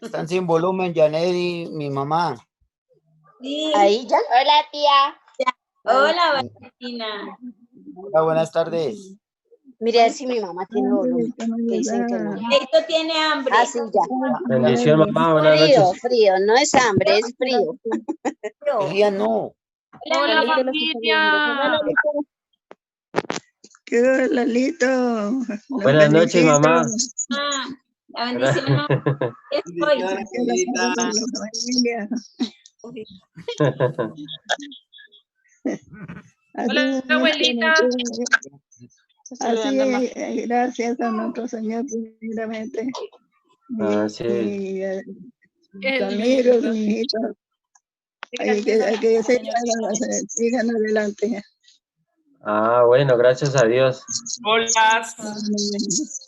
Están sin volumen, Janet y mi mamá. Sí. Ahí ya. Hola, tía. Hola, Valentina. Hola, buenas tardes. Mire si mi mamá tiene volumen. Que dicen que no. Esto tiene hambre. Ah, sí, ya. Bendición, mamá. Buenas Frío, noches. frío. No es hambre, es frío. Elia, no. Hola, familia. ¿Qué hola, Lalito? Los Buenas noches, felicito. mamá. Ah, la bendición, mamá. Estoy. Que la pasen con la familia. Hola, abuelita. Así, gracias a nuestro Señor primeramente. Ah, sí. Qué Conmigo, lindo. mi hijito. Hay Gracias que al Señor. sigan adelante. Ah, bueno, gracias a Dios. Hola.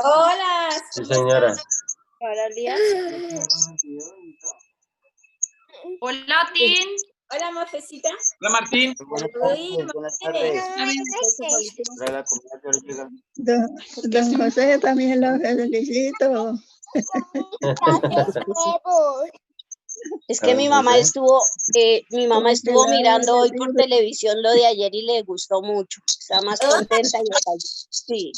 Hola. Sí, señora. Hola, Lía. Hola, Tin. Hola, Mofecita. Hola, Martín. Buenas Uy, tardes, buenas tardes. Trae la comida que ahora llega. Don José también lo felicito. Es que mi mamá estuvo mirando hoy por televisión lo de ayer y le gustó mucho. Está más contenta. Sí,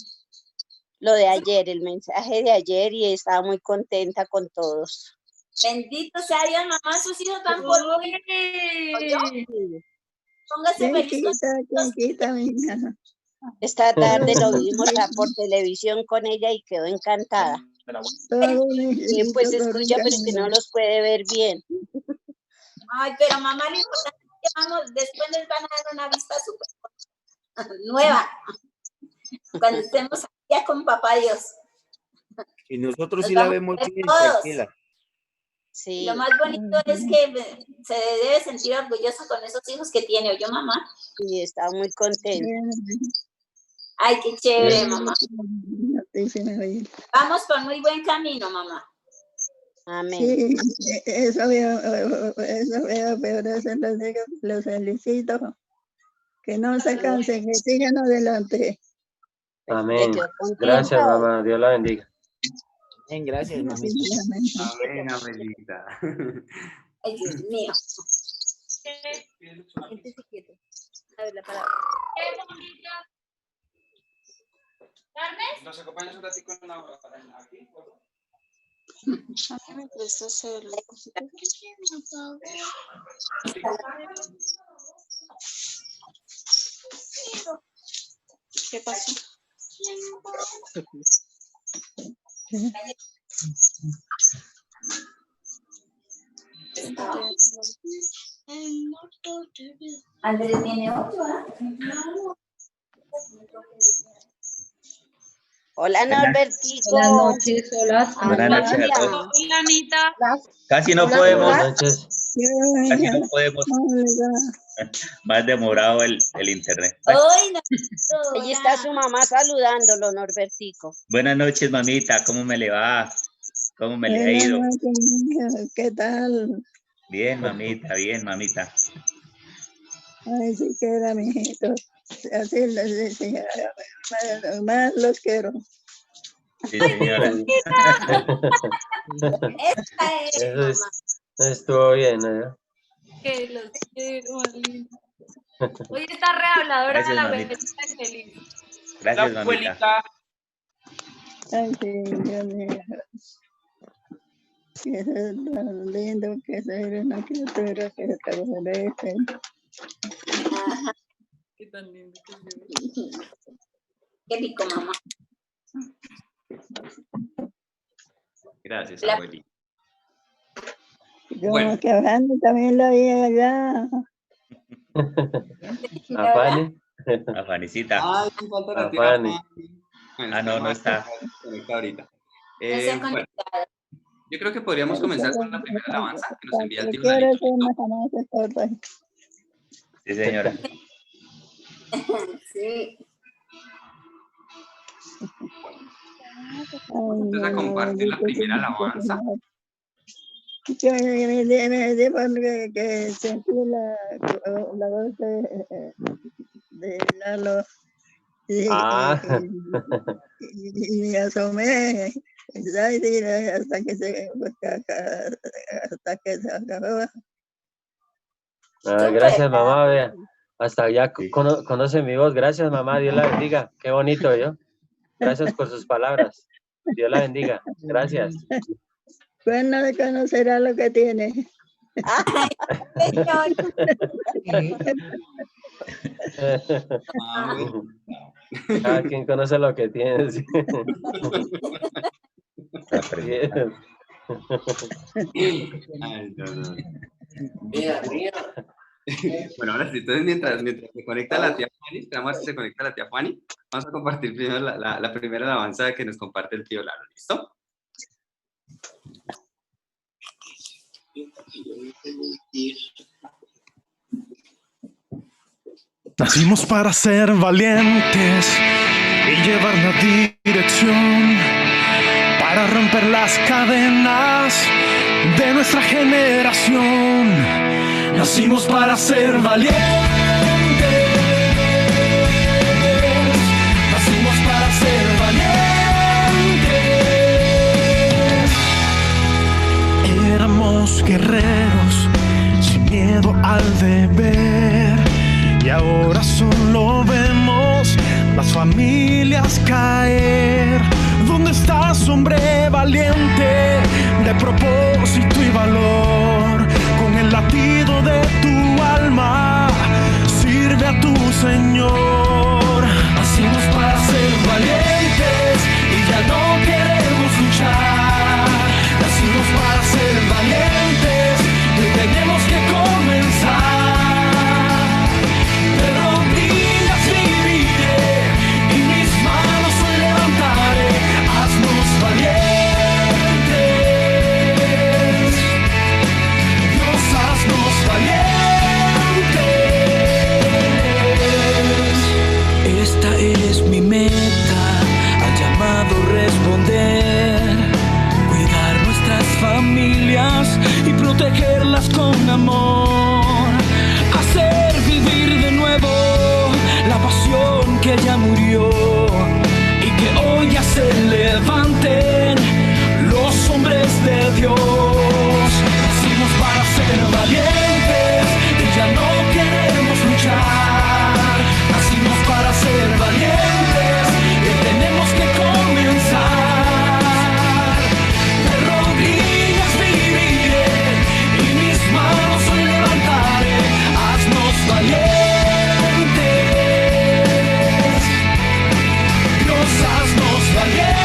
lo de ayer, el mensaje de ayer y estaba muy contenta con todos. Bendito sea Dios, mamá, sus hijos tan por muy. Póngase feliz con Quieta, mi hija. Esta tarde lo vimos por televisión con ella y quedó encantada. Pues escucha, pero que no los puede ver bien. Ay, pero mamá, lo importante es que vamos, después les van a dar una vista súper nueva. Cuando estemos allá con papá Dios. Y nosotros Nos sí la vamos vemos a ver bien, todos. tranquila. Sí. Lo más bonito es que se debe sentir orgullosa con esos hijos que tiene, ¿oyó, mamá? Sí, estaba muy contenta. Ay, qué chévere, mamá. Sí, Vamos por muy buen camino, mamá. Amén. Eso veo, pero eso los felicito. Que no se cansen, que sigan adelante. Amén. Quedó contenta Gracias, hoy. mamá. Dios la bendiga. Bien, gracias, mamita. Amén, abuelita. Ay, Dios mío. Siéntese quieto. A ver la palabra. ¿Nos acompañas un ratito aquí? ¿A qué me prestas el...? ¿Qué pasó? Andrés tiene otro, ¿ah? Hola, Norbertico. Buenas noches, hola. Buenas noches a Anita. todos. Hola, Anita. Casi no Buenas podemos, noches. casi no podemos, más demorado el internet. Bueno, Hoy no. Allí está su mamá saludándolo, Norbertico. buenas noches, mamita, ¿cómo me le va? ¿Cómo me le ha ido? ¿Qué tal? Bien, mamita, bien, mamita. Ay, sí que era, mijito. Así les decía, más los quiero. Sí, señora. Esta es, Eso mamá. estuvo bien, ¿no? Que los quiero, linda. Hoy está rehabladora Gracias, la mamita. abuelita feliz. Gracias, La mamita. abuelita. Ay, sí, Dios mío. Que es tan lindo que ser una criatura que te merece. Qué tan lindo que se ve. Qué rico, mamá. Gracias, La- abuelita. Como Bueno. que hablando también lo vi allá. ¿A Fanny? A Fanicita. Ay, me falta la A tía Fanny. Fanny. Bueno, Ah, no está. Conecta ahorita. No se ha Bueno, conectado. yo creo que podríamos comenzar con la primera alabanza que nos envía el tío Cualquiera Lalito. que me conoce, corta. Sí, señora. Sí. Entonces a compartir la primera alabanza. Que me di porque sentí la voz de Lalo y Ah. me asomé hasta que se acabó. Gracias, mamá. Vea. Hasta ya conoce mi voz. Gracias, mamá. Dios la bendiga. Qué bonito, ¿yo? Gracias por sus palabras. Dios la bendiga. Gracias. ¿Cuándo conocerá lo que tiene? Señor. Cada quien conoce lo que tiene. Sí. Ay, no. Bueno, ahora sí, entonces mientras se conecta la tía Fanny, esperamos a ver si se conecta la tía Fanny, vamos a compartir primero la primera alabanza que nos comparte el tío Lalo, ¿listo? Nacimos para ser valientes y llevar la dirección, para romper las cadenas de nuestra generación. Nacimos para ser valientes, nacimos para ser valientes. Éramos guerreros sin miedo al deber, y ahora solo vemos las familias caer. ¿Dónde estás, hombre valiente, de propósito y valor? Con el latido de tu alma, sirve a tu Señor. Nacimos para ser valientes y ya no queremos luchar. Nacimos para ser valientes y tenemos que comenzar. Esta es mi meta, al llamado responder, cuidar nuestras familias y protegerlas con amor, hacer vivir de nuevo la pasión que ya murió y que hoy ya se levanten los hombres de Dios. Nacimos para ser valientes y ya no queremos luchar. Nacimos para ser valientes y tenemos que comenzar. De rodillas viviré y mis manos hoy levantaré. Haznos valientes, Dios, haznos valientes.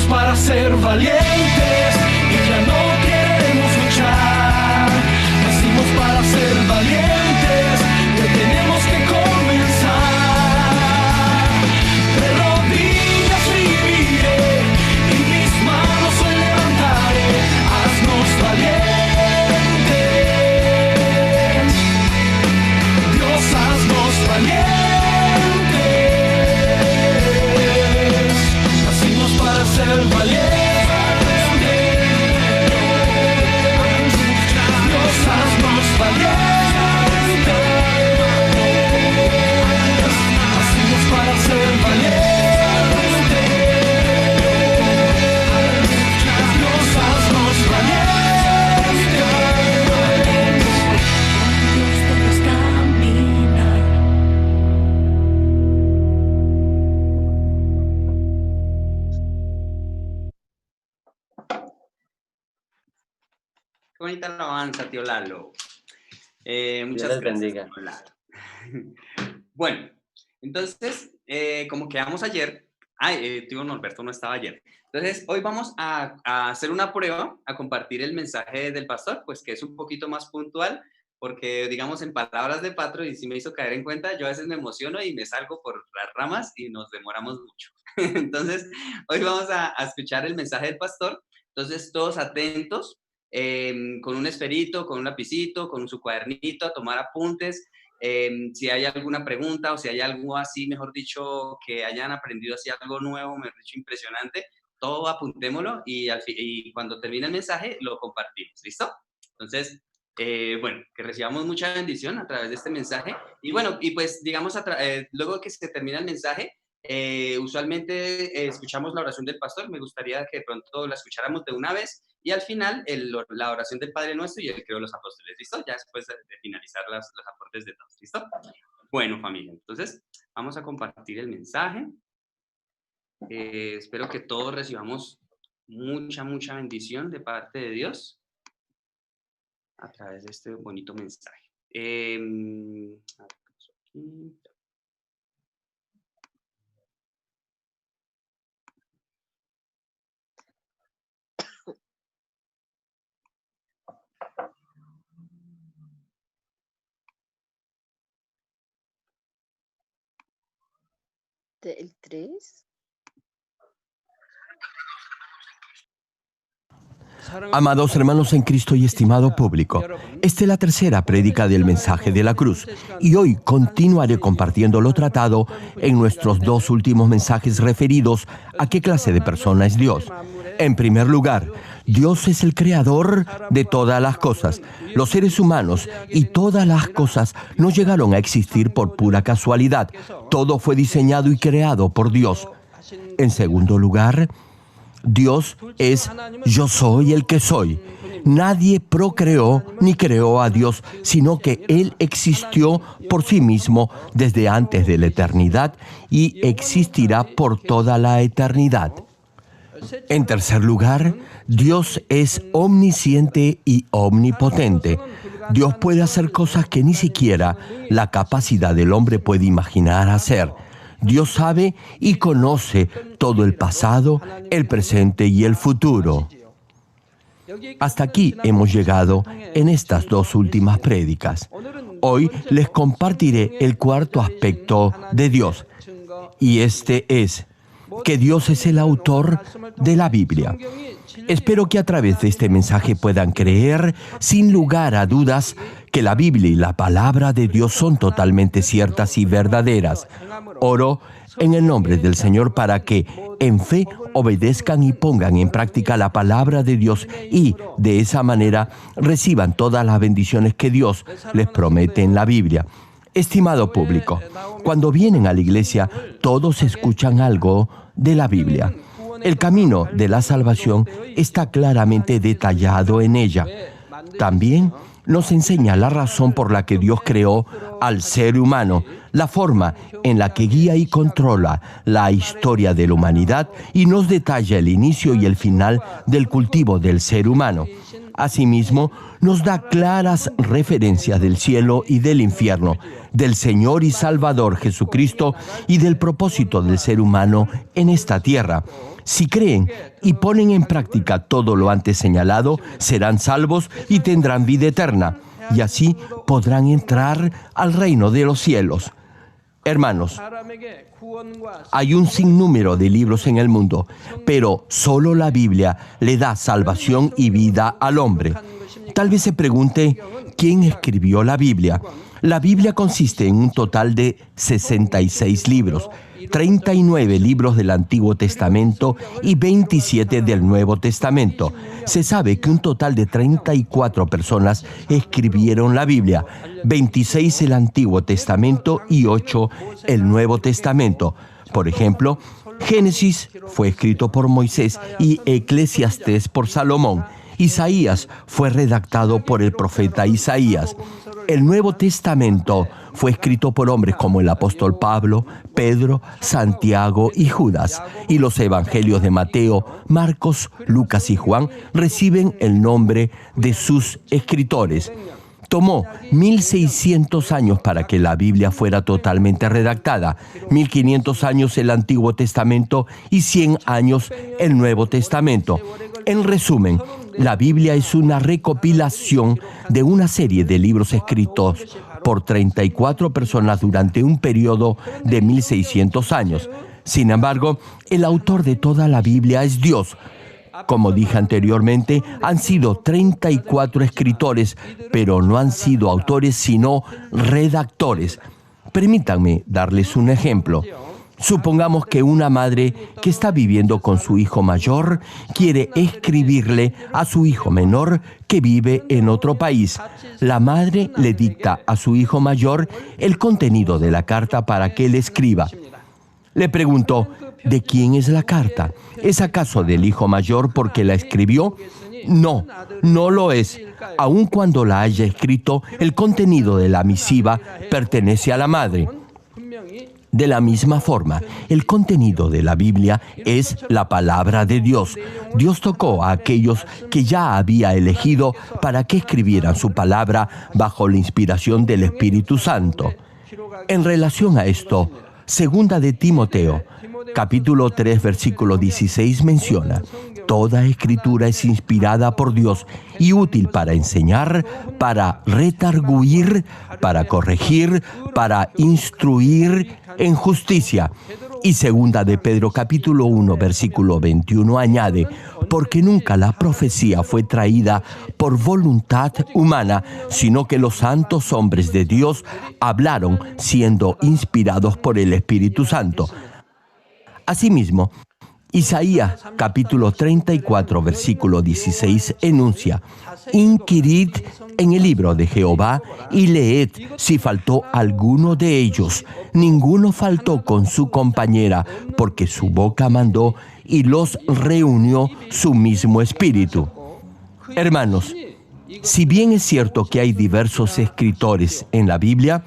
Para ser valientes y ya no queremos luchar. Nacimos para ser valientes, que tenemos que comenzar. De rodillas viviré y mis manos hoy levantaré. Haznos valientes, Dios, haznos valientes. Para ser valientes, Dios, haznos valientes. Nacimos para ser valientes, Dios, haznos valientes. Dios debes caminar. Qué bonita alabanza, tío Lalo. Muchas Dios les gracias. bendiga. Tío Lalo. Bueno, Entonces, como quedamos ayer, tío Norberto no estaba ayer. Entonces, hoy vamos a hacer una prueba, a compartir el mensaje del pastor, pues que es un poquito más puntual, porque digamos en palabras de Patro, y si me hizo caer en cuenta, yo a veces me emociono y me salgo por las ramas y nos demoramos mucho. Entonces, hoy vamos a escuchar el mensaje del pastor. Entonces, todos atentos, con un esferito, con un lapicito, con su cuadernito, a tomar apuntes. Si hay alguna pregunta o si hay algo así, mejor dicho, que hayan aprendido así algo nuevo, mejor dicho, impresionante, todo apuntémoslo y cuando termine el mensaje lo compartimos, ¿listo? Entonces, bueno, que recibamos mucha bendición a través de este mensaje. Y bueno, y pues digamos, luego que se termina el mensaje, usualmente escuchamos la oración del pastor. Me gustaría que de pronto la escucháramos de una vez y al final la oración del Padre Nuestro y el Credo de los Apóstoles, ¿listo? Ya después de finalizar los aportes de todos, ¿listo? Bueno, familia, entonces vamos a compartir el mensaje. Espero que todos recibamos mucha bendición de parte de Dios a través de este bonito mensaje. A ver, aquí. ¿El 3? Amados hermanos en Cristo y estimado público, esta es la tercera prédica del mensaje de la cruz y hoy continuaré compartiendo lo tratado en nuestros dos últimos mensajes referidos a qué clase de persona es Dios. En primer lugar, Dios es el creador de todas las cosas. Los seres humanos y todas las cosas no llegaron a existir por pura casualidad. Todo fue diseñado y creado por Dios. En segundo lugar, Dios es yo soy el que soy. Nadie procreó ni creó a Dios, sino que Él existió por sí mismo desde antes de la eternidad y existirá por toda la eternidad. En tercer lugar, Dios es omnisciente y omnipotente. Dios puede hacer cosas que ni siquiera la capacidad del hombre puede imaginar hacer. Dios sabe y conoce todo el pasado, el presente y el futuro. Hasta aquí hemos llegado en estas dos últimas prédicas. Hoy les compartiré el cuarto aspecto de Dios, y este es que Dios es el autor de la Biblia. Espero que a través de este mensaje puedan creer, sin lugar a dudas, que la Biblia y la palabra de Dios son totalmente ciertas y verdaderas. Oro en el nombre del Señor para que, en fe, obedezcan y pongan en práctica la palabra de Dios y, de esa manera, reciban todas las bendiciones que Dios les promete en la Biblia. Estimado público, cuando vienen a la iglesia, todos escuchan algo de la Biblia. El camino de la salvación está claramente detallado en ella. También nos enseña la razón por la que Dios creó al ser humano, la forma en la que guía y controla la historia de la humanidad y nos detalla el inicio y el final del cultivo del ser humano. Asimismo, nos da claras referencias del cielo y del infierno, del Señor y Salvador Jesucristo y del propósito del ser humano en esta tierra. Si creen y ponen en práctica todo lo antes señalado, serán salvos y tendrán vida eterna, y así podrán entrar al reino de los cielos. Hermanos, hay un sinnúmero de libros en el mundo, pero solo la Biblia le da salvación y vida al hombre. Tal vez se pregunte, ¿quién escribió la Biblia? La Biblia consiste en un total de 66 libros, 39 libros del Antiguo Testamento y 27 del Nuevo Testamento. Se sabe que un total de 34 personas escribieron la Biblia, 26 el Antiguo Testamento y 8 el Nuevo Testamento. Por ejemplo, Génesis fue escrito por Moisés y Eclesiastés por Salomón. Isaías fue redactado por el profeta Isaías. El Nuevo Testamento fue escrito por hombres como el apóstol Pablo, Pedro, Santiago y Judas. Y los evangelios de Mateo, Marcos, Lucas y Juan reciben el nombre de sus escritores. Tomó 1600 años para que la Biblia fuera totalmente redactada, 1500 años el Antiguo Testamento y 100 años el Nuevo Testamento. En resumen, la Biblia es una recopilación de una serie de libros escritos por 34 personas durante un periodo de 1600 años. Sin embargo, el autor de toda la Biblia es Dios. Como dije anteriormente, han sido 34 escritores, pero no han sido autores, sino redactores. Permítanme darles un ejemplo. Supongamos que una madre que está viviendo con su hijo mayor quiere escribirle a su hijo menor que vive en otro país. La madre le dicta a su hijo mayor el contenido de la carta para que él escriba. Le preguntó, ¿de quién es la carta? ¿Es acaso del hijo mayor porque la escribió? No, no lo es. Aun cuando la haya escrito, el contenido de la misiva pertenece a la madre. De la misma forma, el contenido de la Biblia es la palabra de Dios. Dios tocó a aquellos que ya había elegido para que escribieran su palabra bajo la inspiración del Espíritu Santo. En relación a esto, Segunda de Timoteo, capítulo 3, versículo 16 menciona: toda escritura es inspirada por Dios y útil para enseñar, para redarguir, para corregir, para instruir en justicia. Y Segunda de Pedro, capítulo 1, versículo 21 añade: porque nunca la profecía fue traída por voluntad humana, sino que los santos hombres de Dios hablaron siendo inspirados por el Espíritu Santo. Asimismo, Isaías capítulo 34, versículo 16 enuncia: inquirid en el libro de Jehová y leed si faltó alguno de ellos. Ninguno faltó con su compañera, porque su boca mandó y los reunió su mismo espíritu. Hermanos, si bien es cierto que hay diversos escritores en la Biblia,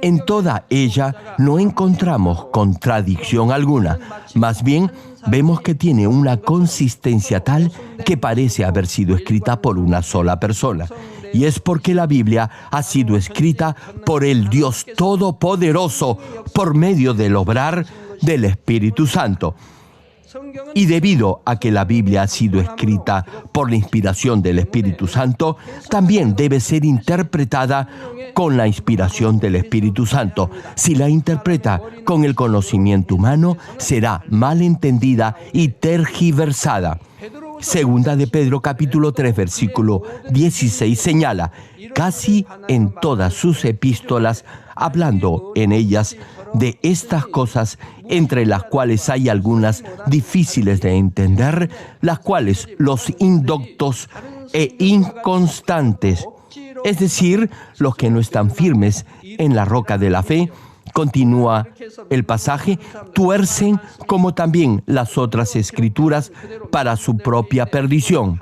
en toda ella no encontramos contradicción alguna. Más bien, vemos que tiene una consistencia tal que parece haber sido escrita por una sola persona. Y es porque la Biblia ha sido escrita por el Dios Todopoderoso por medio del obrar del Espíritu Santo. Y debido a que la Biblia ha sido escrita por la inspiración del Espíritu Santo, también debe ser interpretada con la inspiración del Espíritu Santo. Si la interpreta con el conocimiento humano, será mal entendida y tergiversada. Segunda de Pedro, capítulo 3, versículo 16 señala: casi en todas sus epístolas, hablando en ellas de estas cosas, entre las cuales hay algunas difíciles de entender, las cuales los indoctos e inconstantes, es decir, los que no están firmes en la roca de la fe, continúa el pasaje, tuercen como también las otras escrituras para su propia perdición.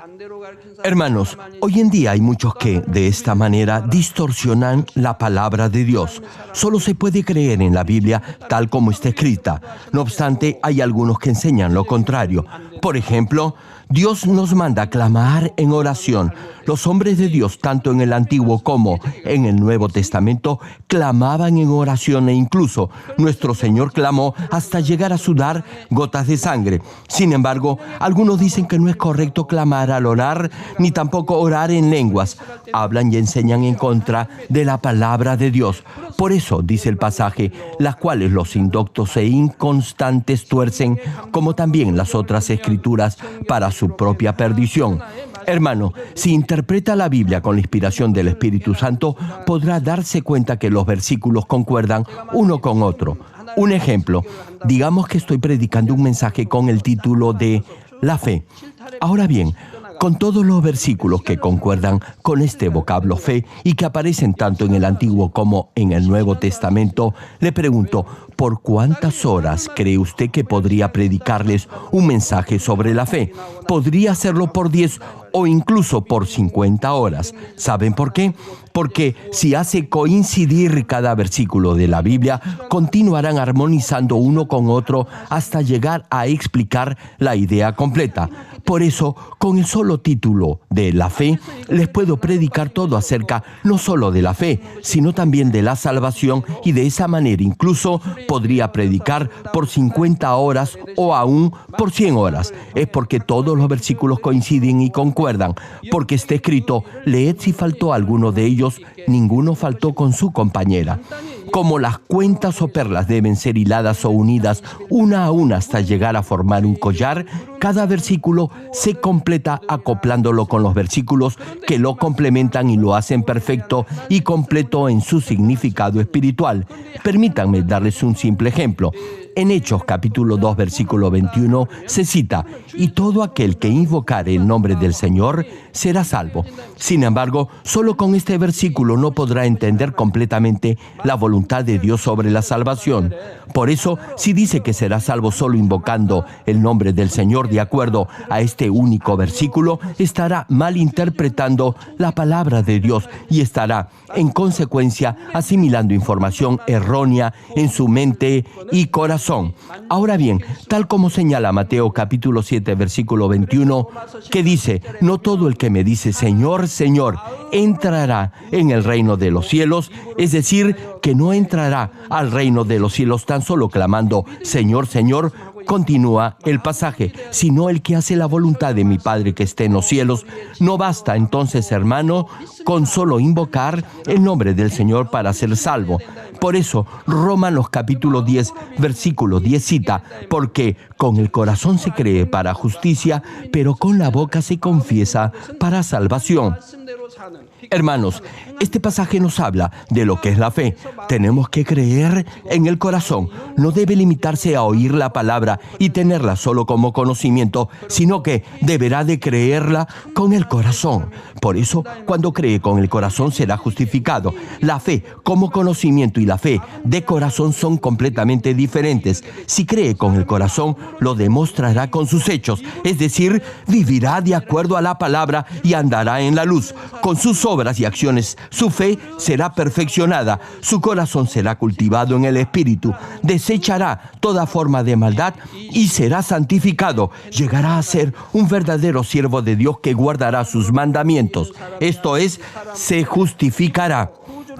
Hermanos, hoy en día hay muchos que, de esta manera, distorsionan la palabra de Dios. Solo se puede creer en la Biblia tal como está escrita. No obstante, hay algunos que enseñan lo contrario. Por ejemplo, Dios nos manda a clamar en oración. Los hombres de Dios, tanto en el Antiguo como en el Nuevo Testamento, clamaban en oración e incluso nuestro Señor clamó hasta llegar a sudar gotas de sangre. Sin embargo, algunos dicen que no es correcto clamar al orar, ni tampoco orar en lenguas. Hablan y enseñan en contra de la palabra de Dios. Por eso, dice el pasaje, las cuales los indoctos e inconstantes tuercen, como también las otras escrituras, para su propia perdición. Hermano, si interpreta la Biblia con la inspiración del Espíritu Santo, podrá darse cuenta que los versículos concuerdan uno con otro. Un ejemplo, digamos que estoy predicando un mensaje con el título de La fe. Ahora bien, con todos los versículos que concuerdan con este vocablo fe y que aparecen tanto en el Antiguo como en el Nuevo Testamento, le pregunto, ¿por cuántas horas cree usted que podría predicarles un mensaje sobre la fe? Podría hacerlo por 10 o incluso por 50 horas. ¿Saben por qué? Porque si hace coincidir cada versículo de la Biblia, continuarán armonizando uno con otro hasta llegar a explicar la idea completa. Por eso, con el solo título de la fe, les puedo predicar todo acerca no solo de la fe, sino también de la salvación, y de esa manera incluso podría predicar por 50 horas o aún por 100 horas. Es porque todos los versículos coinciden y concuerdan, porque está escrito: leed si faltó alguno de ellos, ninguno faltó con su compañera. Como las cuentas o perlas deben ser hiladas o unidas una a una hasta llegar a formar un collar, cada versículo se completa acoplándolo con los versículos que lo complementan y lo hacen perfecto y completo en su significado espiritual. Permítanme darles un simple ejemplo. En Hechos capítulo 2 versículo 21 se cita: y todo aquel que invocare el nombre del Señor será salvo. Sin embargo, solo con este versículo no podrá entender completamente la voluntad de Dios sobre la salvación. Por eso, si dice que será salvo solo invocando el nombre del Señor de acuerdo a este único versículo, estará malinterpretando la palabra de Dios y estará, en consecuencia, asimilando información errónea en su mente y corazón. Ahora bien, tal como señala Mateo capítulo 7 versículo 21, que dice: no todo el que me dice Señor, Señor, entrará en el reino de los cielos, es decir, que no entrará al reino de los cielos tan solo clamando Señor, Señor. Continúa el pasaje: sino el que hace la voluntad de mi Padre que esté en los cielos. No basta entonces, hermano, con solo invocar el nombre del Señor para ser salvo. Por eso, Romanos capítulo 10, versículo 10 cita: porque con el corazón se cree para justicia, pero con la boca se confiesa para salvación. Hermanos, este pasaje nos habla de lo que es la fe. Tenemos que creer en el corazón. No debe limitarse a oír la palabra y tenerla solo como conocimiento, sino que deberá de creerla con el corazón. Por eso, cuando cree con el corazón será justificado. La fe como conocimiento y la fe de corazón son completamente diferentes. Si cree con el corazón, lo demostrará con sus hechos, es decir, vivirá de acuerdo a la palabra y andará en la luz. Con sus obras y acciones, su fe será perfeccionada, su corazón será cultivado en el Espíritu, desechará toda forma de maldad y será santificado. Llegará a ser un verdadero siervo de Dios que guardará sus mandamientos. Esto es, se justificará.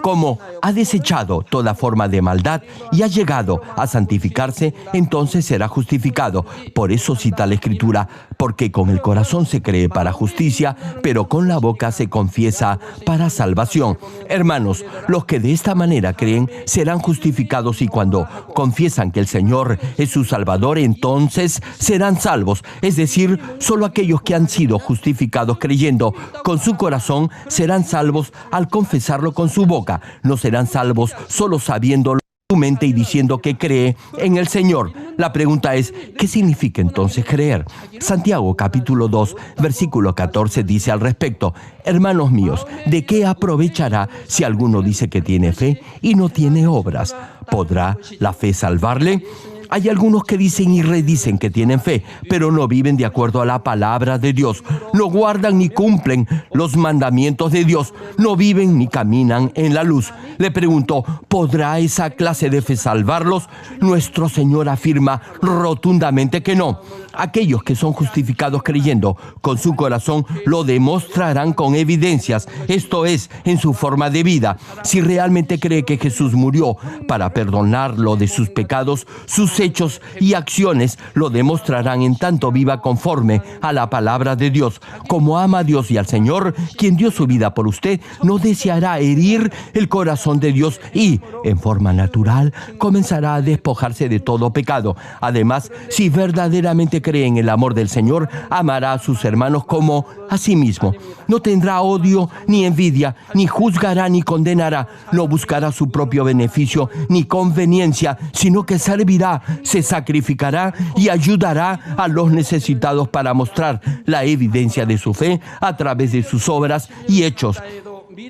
Como ha desechado toda forma de maldad y ha llegado a santificarse, entonces será justificado. Por eso cita la Escritura: porque con el corazón se cree para justicia, pero con la boca se confiesa para salvación. Hermanos, los que de esta manera creen serán justificados, y cuando confiesan que el Señor es su Salvador, entonces serán salvos. Es decir, solo aquellos que han sido justificados creyendo con su corazón serán salvos al confesarlo con su boca. No serán salvos solo sabiéndolo en su mente y diciendo que cree en el Señor. La pregunta es: ¿qué significa entonces creer? Santiago capítulo 2, versículo 14 dice al respecto: hermanos míos, ¿de qué aprovechará si alguno dice que tiene fe y no tiene obras? ¿Podrá la fe salvarle? Hay algunos que dicen y redicen que tienen fe, pero no viven de acuerdo a la palabra de Dios. No guardan ni cumplen los mandamientos de Dios. No viven ni caminan en la luz. Le pregunto, ¿podrá esa clase de fe salvarlos? Nuestro Señor afirma rotundamente que no. Aquellos que son justificados creyendo con su corazón lo demostrarán con evidencias, esto es, en su forma de vida. Si realmente cree que Jesús murió para perdonarlo de sus pecados, sus hechos y acciones lo demostrarán en tanto viva conforme a la palabra de Dios. Como ama a Dios y al Señor, quien dio su vida por usted, no deseará herir el corazón de Dios y, en forma natural, comenzará a despojarse de todo pecado. Además, si verdaderamente cree en el amor del Señor, amará a sus hermanos como a sí mismo. No tendrá odio ni envidia, ni juzgará ni condenará. No buscará su propio beneficio ni conveniencia, sino que servirá, se sacrificará y ayudará a los necesitados para mostrar la evidencia de su fe a través de sus obras y hechos.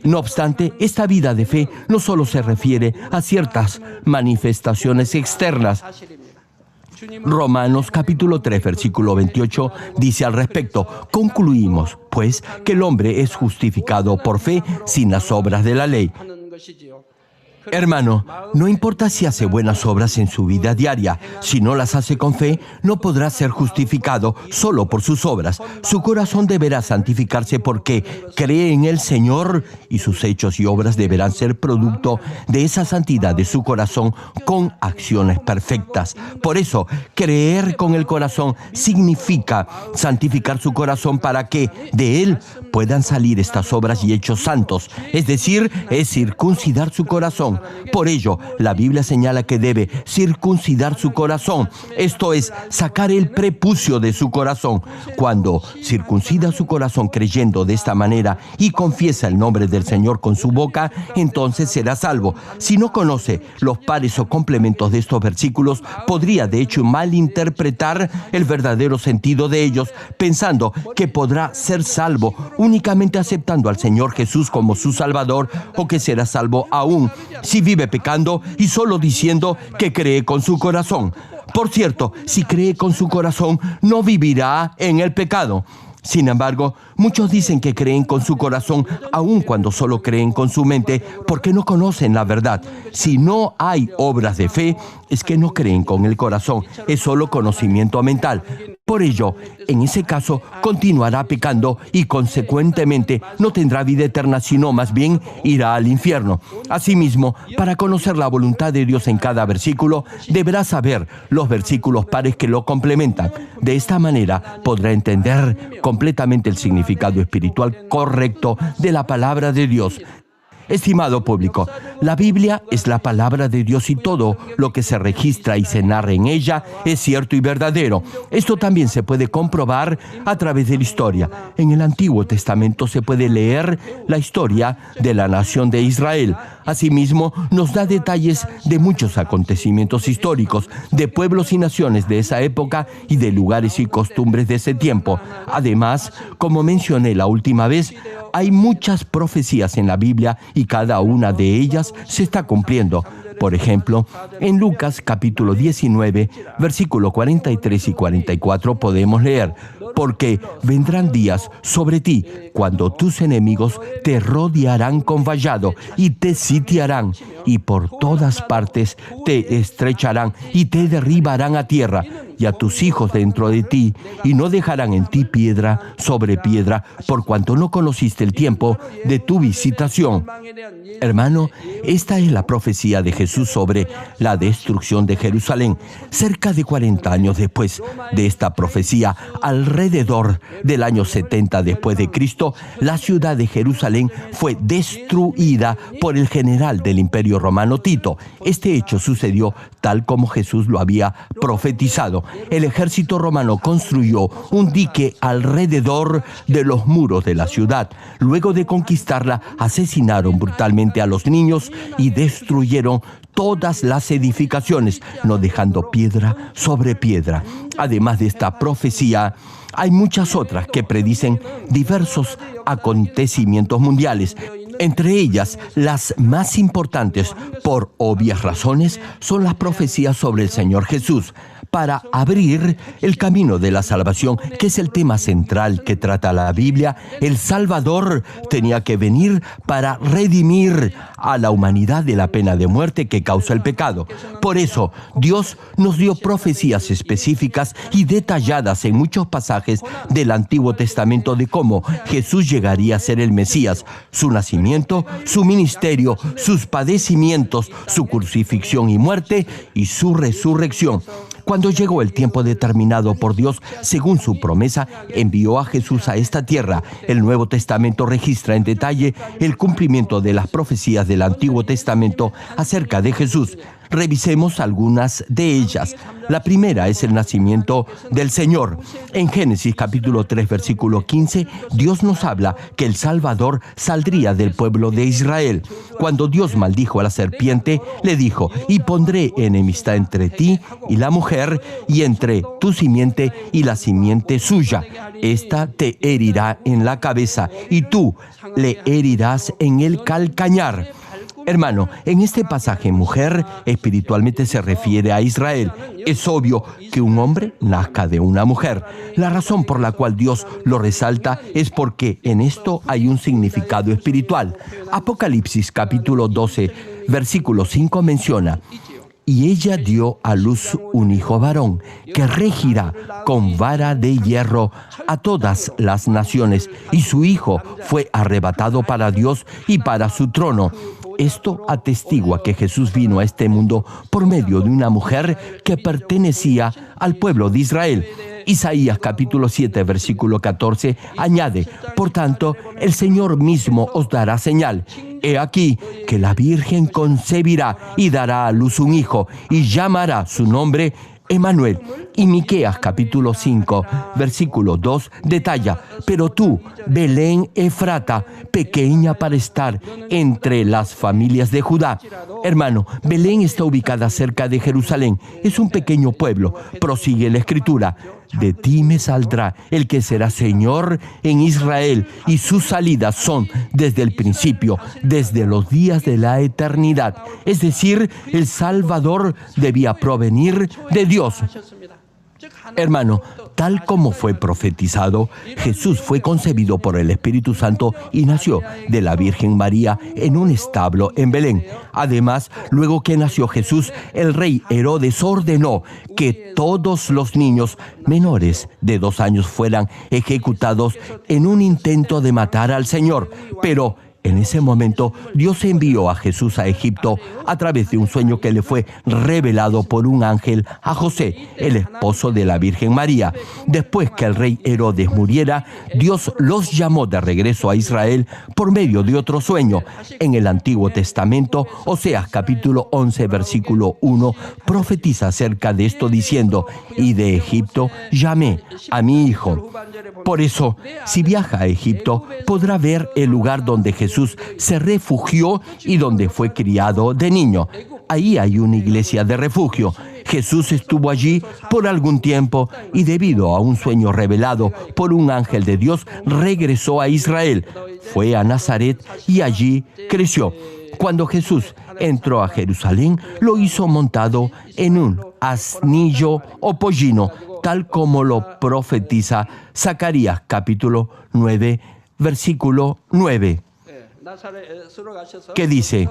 No obstante, esta vida de fe no solo se refiere a ciertas manifestaciones externas. Romanos capítulo 3, versículo 28 dice al respecto: concluimos, pues, que el hombre es justificado por fe sin las obras de la ley. Hermano, no importa si hace buenas obras en su vida diaria, si no las hace con fe, no podrá ser justificado solo por sus obras. Su corazón deberá santificarse porque cree en el Señor y sus hechos y obras deberán ser producto de esa santidad de su corazón con acciones perfectas. Por eso, creer con el corazón significa santificar su corazón para que de él puedan salir estas obras y hechos santos, es decir, es circuncidar su corazón. Por ello, la Biblia señala que debe circuncidar su corazón, esto es, sacar el prepucio de su corazón. Cuando circuncida su corazón creyendo de esta manera y confiesa el nombre del Señor con su boca, entonces será salvo. Si no conoce los pares o complementos de estos versículos, podría de hecho malinterpretar el verdadero sentido de ellos, pensando que podrá ser salvo únicamente aceptando al Señor Jesús como su Salvador, o que será salvo aún si vive pecando y solo diciendo que cree con su corazón. Por cierto, si cree con su corazón, no vivirá en el pecado. Sin embargo, muchos dicen que creen con su corazón, aun cuando solo creen con su mente, porque no conocen la verdad. Si no hay obras de fe, es que no creen con el corazón, es solo conocimiento mental. Por ello, en ese caso, continuará pecando y consecuentemente no tendrá vida eterna, sino más bien irá al infierno. Asimismo, para conocer la voluntad de Dios en cada versículo, deberá saber los versículos pares que lo complementan. De esta manera, podrá entender completamente el significado espiritual correcto de la palabra de Dios. Estimado público, la Biblia es la palabra de Dios y todo lo que se registra y se narra en ella es cierto y verdadero. Esto también se puede comprobar a través de la historia. En el Antiguo Testamento se puede leer la historia de la nación de Israel. Asimismo, nos da detalles de muchos acontecimientos históricos, de pueblos y naciones de esa época y de lugares y costumbres de ese tiempo. Además, como mencioné la última vez, hay muchas profecías en la Biblia y cada una de ellas se está cumpliendo. Por ejemplo, en Lucas capítulo 19, versículo 43 y 44 podemos leer: porque vendrán días sobre ti cuando tus enemigos te rodearán con vallado y te sitiarán y por todas partes te estrecharán y te derribarán a tierra y a tus hijos dentro de ti, y no dejarán en ti piedra sobre piedra, por cuanto no conociste el tiempo de tu visitación. Hermano, esta es la profecía de Jesús sobre la destrucción de Jerusalén. Cerca de 40 años después de esta profecía, alrededor del año 70 después de Cristo, la ciudad de Jerusalén fue destruida por el general del Imperio Romano Tito. Este hecho sucedió tal como Jesús lo había profetizado. El ejército romano construyó un dique alrededor de los muros de la ciudad. Luego de conquistarla, asesinaron brutalmente a los niños y destruyeron todas las edificaciones, no dejando piedra sobre piedra. Además de esta profecía, hay muchas otras que predicen diversos acontecimientos mundiales. Entre ellas, las más importantes, por obvias razones, son las profecías sobre el Señor Jesús. Para abrir el camino de la salvación, que es el tema central que trata la Biblia, el Salvador tenía que venir para redimir a la humanidad de la pena de muerte que causa el pecado. Por eso, Dios nos dio profecías específicas y detalladas en muchos pasajes del Antiguo Testamento de cómo Jesús llegaría a ser el Mesías, su nacimiento, su ministerio, sus padecimientos, su crucifixión y muerte y su resurrección. Cuando llegó el tiempo determinado por Dios, según su promesa, envió a Jesús a esta tierra. El Nuevo Testamento registra en detalle el cumplimiento de las profecías del Antiguo Testamento acerca de Jesús. revisemos algunas de ellas. La primera es el nacimiento del Señor. En Génesis capítulo 3, versículo 15, Dios nos habla que el Salvador saldría del pueblo de Israel. Cuando Dios maldijo a la serpiente, le dijo: y pondré enemistad entre ti y la mujer, y entre tu simiente y la simiente suya. Esta te herirá en la cabeza, y tú le herirás en el calcañar. Hermano, en este pasaje mujer espiritualmente se refiere a Israel. Es obvio que un hombre nazca de una mujer. La razón por la cual Dios lo resalta es porque en esto hay un significado espiritual. Apocalipsis capítulo 12, versículo 5 menciona: y ella dio a luz un hijo varón, que regirá con vara de hierro a todas las naciones, y su hijo fue arrebatado para Dios y para su trono. Esto atestigua que Jesús vino a este mundo por medio de una mujer que pertenecía al pueblo de Israel. Isaías capítulo 7, versículo 14 añade: por tanto, el Señor mismo os dará señal. He aquí que la Virgen concebirá y dará a luz un hijo, y llamará su nombre Emmanuel. Y Miqueas capítulo 5, versículo 2 detalla: pero tú, Belén Efrata, pequeña para estar entre las familias de Judá. Hermano, Belén está ubicada cerca de Jerusalén. Es un pequeño pueblo. Prosigue la escritura: de ti me saldrá el que será Señor en Israel, y sus salidas son desde el principio, desde los días de la eternidad. Es decir, el Salvador debía provenir de Dios. Hermano, tal como fue profetizado, Jesús fue concebido por el Espíritu Santo y nació de la Virgen María en un establo en Belén. Además, luego que nació Jesús, el rey Herodes ordenó que todos los niños menores de 2 años fueran ejecutados en un intento de matar al Señor. Pero en ese momento, Dios envió a Jesús a Egipto a través de un sueño que le fue revelado por un ángel a José, el esposo de la Virgen María. Después que el rey Herodes muriera, Dios los llamó de regreso a Israel por medio de otro sueño. En el Antiguo Testamento, Oseas capítulo 11, versículo 1, profetiza acerca de esto diciendo: y de Egipto llamé a mi hijo. Por eso, si viaja a Egipto, podrá ver el lugar donde Jesús se refugió y donde fue criado de niño. Ahí hay una iglesia de refugio. Jesús estuvo allí por algún tiempo y debido a un sueño revelado por un ángel de Dios, regresó a Israel. Fue a Nazaret y allí creció. Cuando Jesús entró a Jerusalén, lo hizo montado en un asnillo o pollino, tal como lo profetiza Zacarías capítulo 9, versículo 9. Que dice: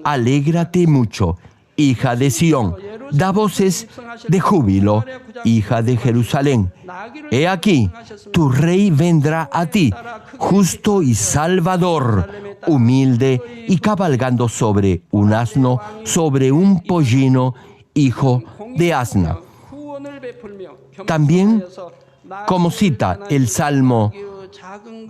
alégrate mucho, hija de Sión, da voces de júbilo, hija de Jerusalén. He aquí, tu rey vendrá a ti, justo y salvador, humilde y cabalgando sobre un asno, sobre un pollino, hijo de asna. También, como cita el Salmo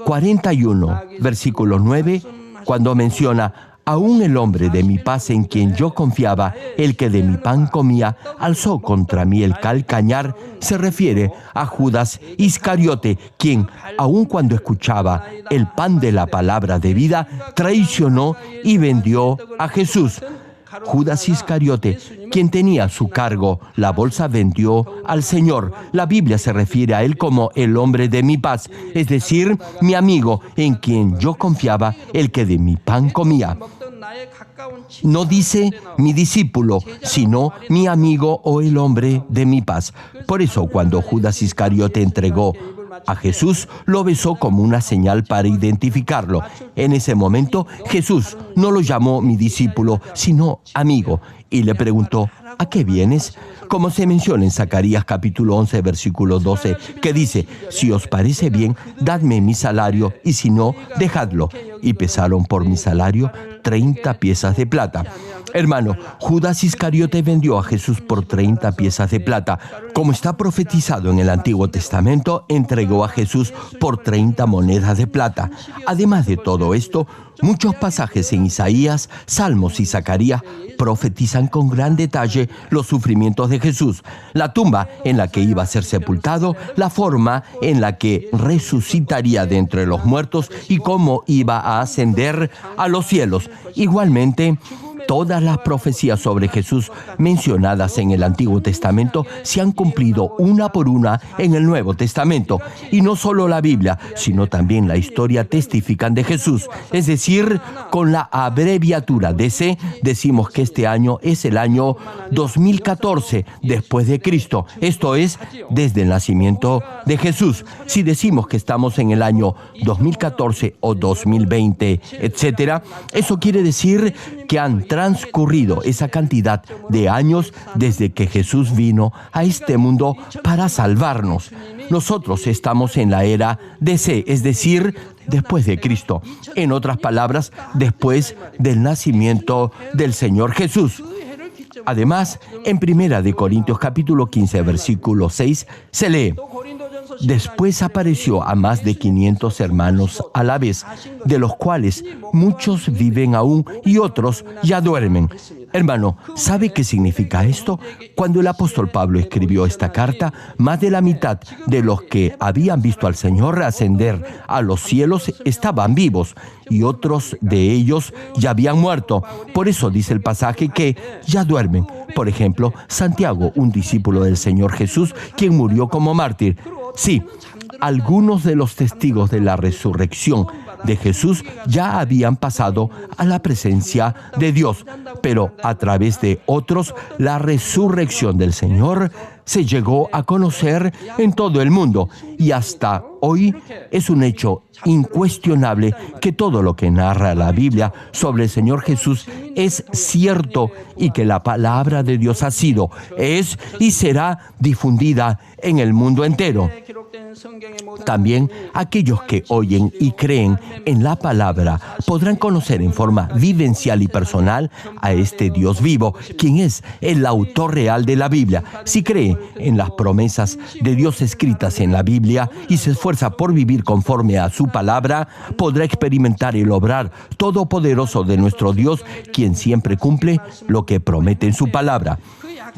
41, versículo 9, cuando menciona: aún el hombre de mi paz en quien yo confiaba, el que de mi pan comía, alzó contra mí el calcañar, se refiere a Judas Iscariote, quien, aun cuando escuchaba el pan de la palabra de vida, traicionó y vendió a Jesús. Judas Iscariote, quien tenía a su cargo la bolsa, vendió al Señor. La Biblia se refiere a él como el hombre de mi paz, es decir, mi amigo en quien yo confiaba, el que de mi pan comía. No dice mi discípulo, sino mi amigo o el hombre de mi paz. Por eso, cuando Judas Iscariote entregó a Jesús, lo besó como una señal para identificarlo. En ese momento, Jesús no lo llamó mi discípulo, sino amigo, y le preguntó: ¿a qué vienes? Como se menciona en Zacarías capítulo 11, versículo 12, que dice: si os parece bien, dadme mi salario, y si no, dejadlo. Y pesaron por mi salario 30 piezas de plata. Hermano, Judas Iscariote vendió a Jesús por 30 piezas de plata. Como está profetizado en el Antiguo Testamento, entregó a Jesús por 30 monedas de plata. Además de todo esto, muchos pasajes en Isaías, Salmos y Zacarías profetizan con gran detalle los sufrimientos de Jesús, la tumba en la que iba a ser sepultado, la forma en la que resucitaría de entre los muertos y cómo iba a ascender a los cielos. Igualmente, todas las profecías sobre Jesús mencionadas en el Antiguo Testamento se han cumplido una por una en el Nuevo Testamento. Y no solo la Biblia, sino también la historia testifican de Jesús. Es decir, con la abreviatura DC, decimos que este año es el año 2014 después de Cristo. Esto es, desde el nacimiento de Jesús. Si decimos que estamos en el año 2014 o 2020, etcétera, eso quiere decir que han transcurrido esa cantidad de años desde que Jesús vino a este mundo para salvarnos. Nosotros estamos en la era DC, es decir, después de Cristo. En otras palabras, después del nacimiento del Señor Jesús. Además, en 1 Corintios capítulo 15, versículo 6, se lee: después apareció a más de 500 hermanos a la vez, de los cuales muchos viven aún y otros ya duermen. Hermano, ¿sabe qué significa esto? Cuando el apóstol Pablo escribió esta carta, más de la mitad de los que habían visto al Señor ascender a los cielos estaban vivos y otros de ellos ya habían muerto. Por eso dice el pasaje que ya duermen. Por ejemplo, Santiago, un discípulo del Señor Jesús, quien murió como mártir. Sí, algunos de los testigos de la resurrección de Jesús ya habían pasado a la presencia de Dios, pero a través de otros, la resurrección del Señor se llegó a conocer en todo el mundo y hasta hoy es un hecho incuestionable que todo lo que narra la Biblia sobre el Señor Jesús es cierto y que la palabra de Dios ha sido, es y será difundida en el mundo entero. También aquellos que oyen y creen en la palabra podrán conocer en forma vivencial y personal a este Dios vivo, quien es el autor real de la Biblia. Si cree en las promesas de Dios escritas en la Biblia y se esfuerza por vivir conforme a su palabra, podrá experimentar el obrar todopoderoso de nuestro Dios, quien siempre cumple lo que promete en su palabra.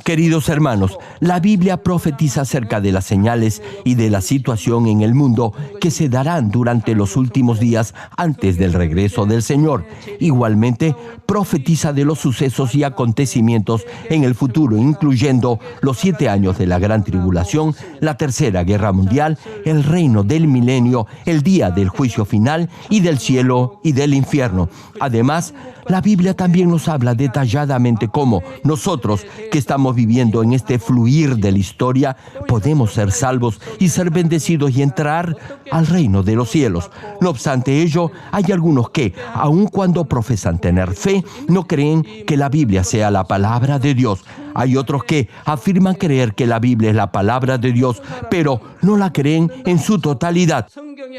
Queridos hermanos, la Biblia profetiza acerca de las señales y de la situación en el mundo que se darán durante los últimos días antes del regreso del Señor. Igualmente, profetiza de los sucesos y acontecimientos en el futuro, incluyendo los 7 años de la Gran Tribulación, la Tercera Guerra Mundial, el reino del milenio, el día del juicio final y del cielo y del infierno. Además, la Biblia también nos habla detalladamente cómo nosotros, que estamos viviendo en este fluir de la historia, podemos ser salvos y ser bendecidos y entrar al reino de los cielos. No obstante ello, hay algunos que, aun cuando profesan tener fe, no creen que la Biblia sea la palabra de Dios. Hay otros que afirman creer que la Biblia es la palabra de Dios, pero no la creen en su totalidad.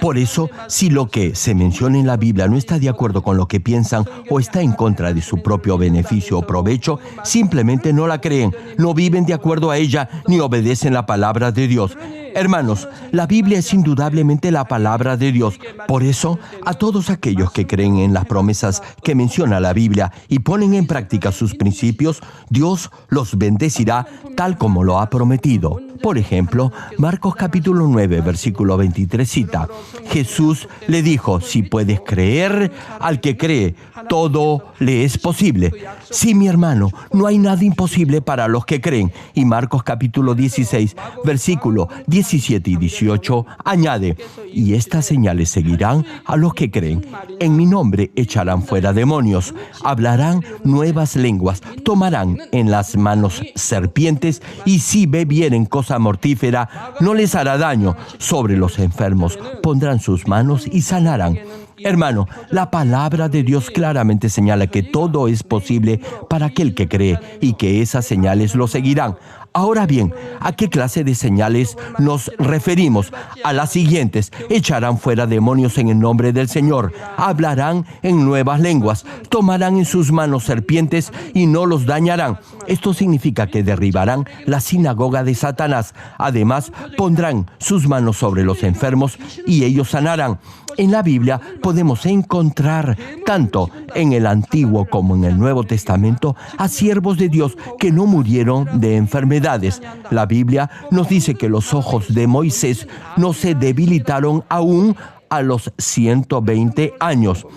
Por eso, si lo que se menciona en la Biblia no está de acuerdo con lo que piensan o está en contra de su propio beneficio o provecho, simplemente no la creen, no viven de acuerdo a ella ni obedecen la palabra de Dios. Hermanos, la Biblia es indudablemente la palabra de Dios. Por eso, a todos aquellos que creen en las promesas que menciona la Biblia y ponen en práctica sus principios, Dios los bendecirá tal como lo ha prometido. Por ejemplo, Marcos capítulo 9, versículo 23 cita: Jesús le dijo, si puedes creer, al que cree, todo le es posible. Sí, mi hermano, no hay nada imposible para los que creen. Y Marcos capítulo 16, versículo 17 y 18 añade: y estas señales seguirán a los que creen. En mi nombre echarán fuera demonios, hablarán nuevas lenguas, tomarán en las manos serpientes, y si bebieren cosa mortífera, no les hará daño. Sobre los enfermos pondrán sus manos y sanarán. Hermano, la palabra de Dios claramente señala que todo es posible para aquel que cree y que esas señales lo seguirán. Ahora bien, ¿a qué clase de señales nos referimos? A las siguientes: echarán fuera demonios en el nombre del Señor, hablarán en nuevas lenguas, tomarán en sus manos serpientes y no los dañarán. Esto significa que derribarán la sinagoga de Satanás. Además, pondrán sus manos sobre los enfermos y ellos sanarán. En la Biblia podemos encontrar, tanto en el Antiguo como en el Nuevo Testamento, a siervos de Dios que no murieron de enfermedades. La Biblia nos dice que los ojos de Moisés no se debilitaron aún a los 120 años.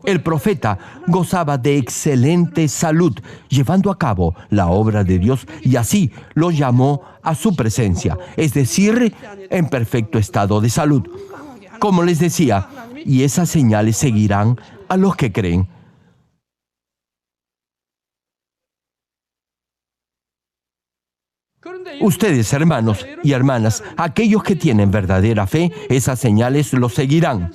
El profeta gozaba de excelente salud, llevando a cabo la obra de Dios, y así lo llamó a su presencia, es decir, en perfecto estado de salud. Como les decía, y esas señales seguirán a los que creen. Ustedes, hermanos y hermanas, aquellos que tienen verdadera fe, esas señales los seguirán.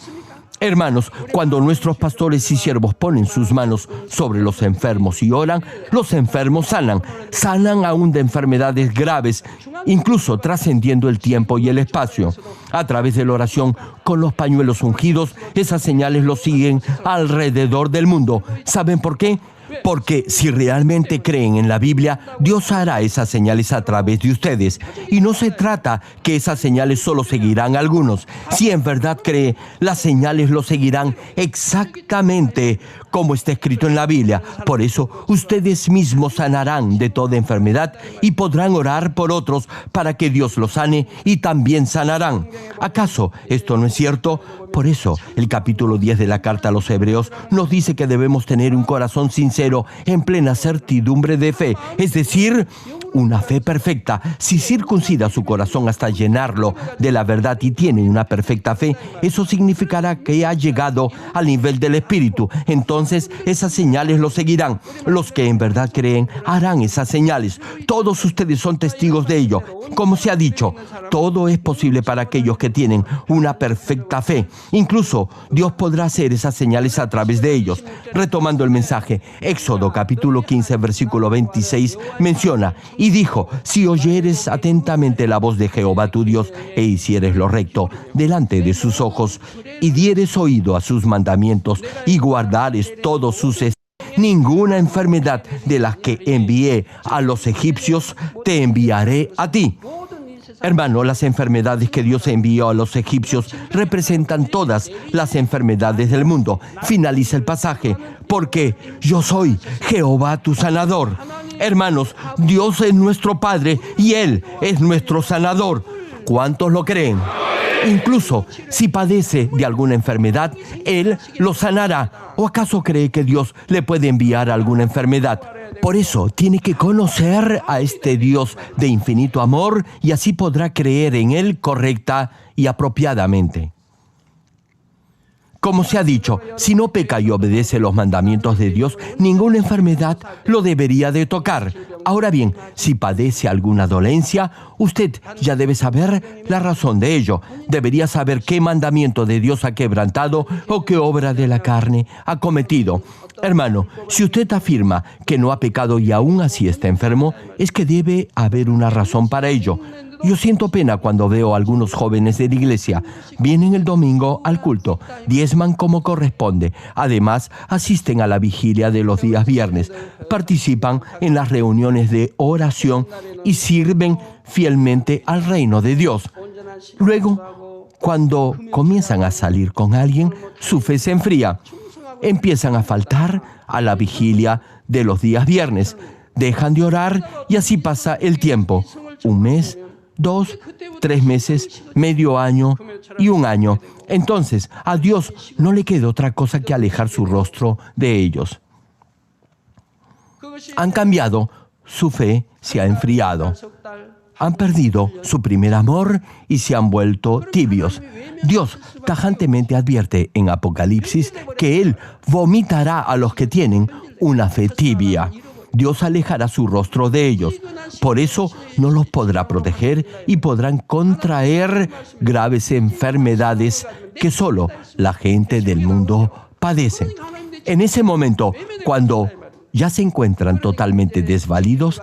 Hermanos, cuando nuestros pastores y siervos ponen sus manos sobre los enfermos y oran, los enfermos sanan aún de enfermedades graves, incluso trascendiendo el tiempo y el espacio. A través de la oración con los pañuelos ungidos, esas señales los siguen alrededor del mundo. ¿Saben por qué? Porque si realmente creen en la Biblia, Dios hará esas señales a través de ustedes. Y no se trata que esas señales solo seguirán a algunos. Si en verdad cree, las señales lo seguirán exactamente como está escrito en la Biblia. Por eso, ustedes mismos sanarán de toda enfermedad y podrán orar por otros para que Dios los sane y también sanarán. ¿Acaso esto no es cierto? Por eso, el capítulo 10 de la carta a los Hebreos nos dice que debemos tener un corazón sincero en plena certidumbre de fe, es decir, una fe perfecta. Si circuncida su corazón hasta llenarlo de la verdad y tiene una perfecta fe, eso significará que ha llegado al nivel del Espíritu. Entonces, esas señales lo seguirán. Los que en verdad creen harán esas señales. Todos ustedes son testigos de ello. Como se ha dicho, todo es posible para aquellos que tienen una perfecta fe. Incluso Dios podrá hacer esas señales a través de ellos. Retomando el mensaje, Éxodo capítulo 15, versículo 26 menciona: y dijo, si oyeres atentamente la voz de Jehová tu Dios, e hicieres lo recto delante de sus ojos, y dieres oído a sus mandamientos, y guardares todos sus estatutos, ninguna enfermedad de las que envié a los egipcios te enviaré a ti. Hermano, las enfermedades que Dios envió a los egipcios representan todas las enfermedades del mundo. Finaliza el pasaje, porque yo soy Jehová tu sanador. Hermanos, Dios es nuestro Padre y Él es nuestro sanador. ¿Cuántos lo creen? Incluso si padece de alguna enfermedad, Él lo sanará. ¿O acaso cree que Dios le puede enviar alguna enfermedad? Por eso tiene que conocer a este Dios de infinito amor y así podrá creer en Él correcta y apropiadamente. Como se ha dicho, si no peca y obedece los mandamientos de Dios, ninguna enfermedad lo debería de tocar. Ahora bien, si padece alguna dolencia, usted ya debe saber la razón de ello. Debería saber qué mandamiento de Dios ha quebrantado o qué obra de la carne ha cometido. Hermano, si usted afirma que no ha pecado y aún así está enfermo, es que debe haber una razón para ello. Yo siento pena cuando veo a algunos jóvenes de la iglesia. Vienen el domingo al culto, diezman como corresponde. Además, asisten a la vigilia de los días viernes, participan en las reuniones de oración y sirven fielmente al reino de Dios. Luego, cuando comienzan a salir con alguien, su fe se enfría. Empiezan a faltar a la vigilia de los días viernes. Dejan de orar y así pasa el tiempo. 1 mes, 2, 3 meses, medio año y 1 año. Entonces, a Dios no le queda otra cosa que alejar su rostro de ellos. Han cambiado, su fe se ha enfriado. Han perdido su primer amor y se han vuelto tibios. Dios tajantemente advierte en Apocalipsis que Él vomitará a los que tienen una fe tibia. Dios alejará su rostro de ellos. Por eso no los podrá proteger y podrán contraer graves enfermedades que solo la gente del mundo padece. En ese momento, cuando ya se encuentran totalmente desvalidos,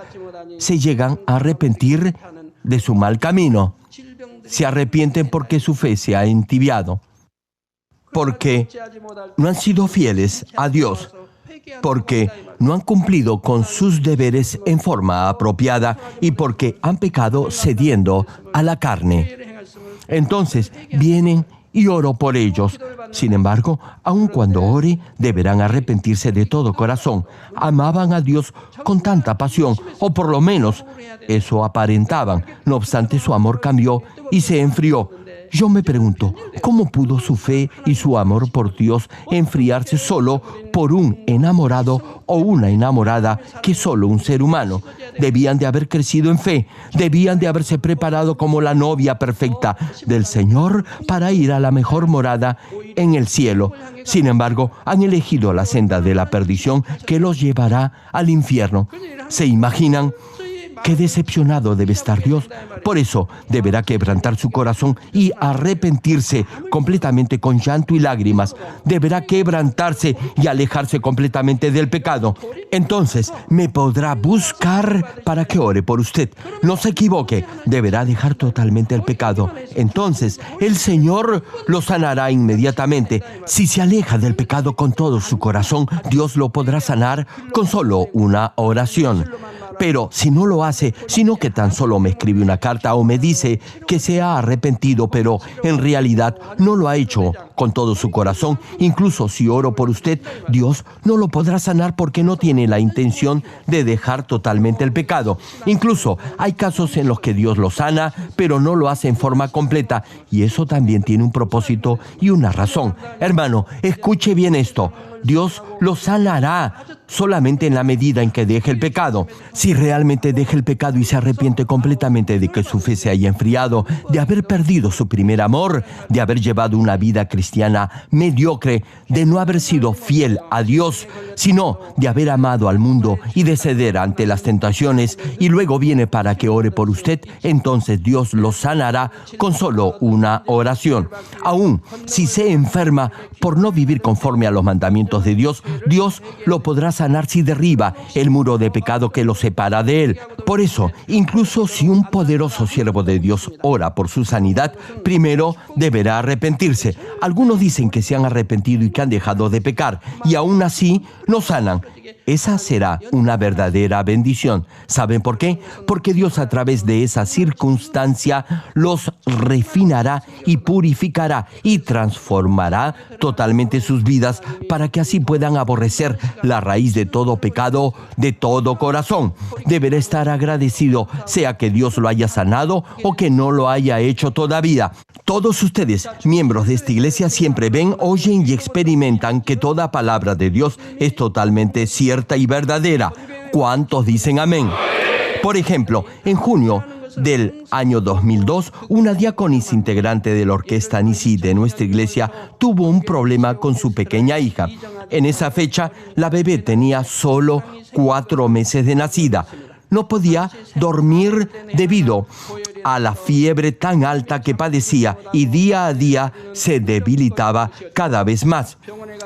se llegan a arrepentir de su mal camino. Se arrepienten porque su fe se ha entibiado, porque no han sido fieles a Dios, porque no han cumplido con sus deberes en forma apropiada y porque han pecado cediendo a la carne. Entonces vienen y oro por ellos. Sin embargo, aun cuando ore, deberán arrepentirse de todo corazón. Amaban a Dios con tanta pasión, o por lo menos eso aparentaban. No obstante, su amor cambió y se enfrió. Yo me pregunto, ¿cómo pudo su fe y su amor por Dios enfriarse solo por un enamorado o una enamorada que solo un ser humano? Debían de haber crecido en fe, debían de haberse preparado como la novia perfecta del Señor para ir a la mejor morada en el cielo. Sin embargo, han elegido la senda de la perdición que los llevará al infierno. ¿Se imaginan? ¡Qué decepcionado debe estar Dios! Por eso deberá quebrantar su corazón y arrepentirse completamente con llanto y lágrimas. Deberá quebrantarse y alejarse completamente del pecado. Entonces me podrá buscar para que ore por usted. No se equivoque, deberá dejar totalmente el pecado. Entonces el Señor lo sanará inmediatamente. Si se aleja del pecado con todo su corazón, Dios lo podrá sanar con solo una oración. Pero si no lo hace, sino que tan solo me escribe una carta o me dice que se ha arrepentido, pero en realidad no lo ha hecho con todo su corazón, incluso si oro por usted, Dios no lo podrá sanar porque no tiene la intención de dejar totalmente el pecado. Incluso hay casos en los que Dios lo sana, pero no lo hace en forma completa, y eso también tiene un propósito y una razón. Hermano, escuche bien esto. Dios lo sanará solamente en la medida en que deje el pecado. Si realmente deja el pecado y se arrepiente completamente de que su fe se haya enfriado, de haber perdido su primer amor, de haber llevado una vida cristiana mediocre, de no haber sido fiel a Dios, sino de haber amado al mundo y de ceder ante las tentaciones, y luego viene para que ore por usted, entonces Dios lo sanará con solo una oración. Aún si se enferma por no vivir conforme a los mandamientos de Dios, Dios lo podrá sanar si derriba el muro de pecado que lo separa de Él. Por eso, incluso si un poderoso siervo de Dios ora por su sanidad, primero deberá arrepentirse. Algunos dicen que se han arrepentido y que han dejado de pecar, y aún así no sanan. Esa será una verdadera bendición. ¿Saben por qué? Porque Dios a través de esa circunstancia los refinará y purificará y transformará totalmente sus vidas para que así puedan aborrecer la raíz de todo pecado de todo corazón. Deberá estar agradecido, sea que Dios lo haya sanado o que no lo haya hecho todavía. Todos ustedes, miembros de esta iglesia, siempre ven, oyen y experimentan que toda palabra de Dios es totalmente cierta y verdadera. ¿Cuántos dicen amén? Por ejemplo, en junio del año 2002, una diaconisa integrante de la orquesta Nisi de nuestra iglesia tuvo un problema con su pequeña hija. En esa fecha, la bebé tenía solo 4 meses de nacida. No podía dormir debido a la fiebre tan alta que padecía y día a día se debilitaba cada vez más.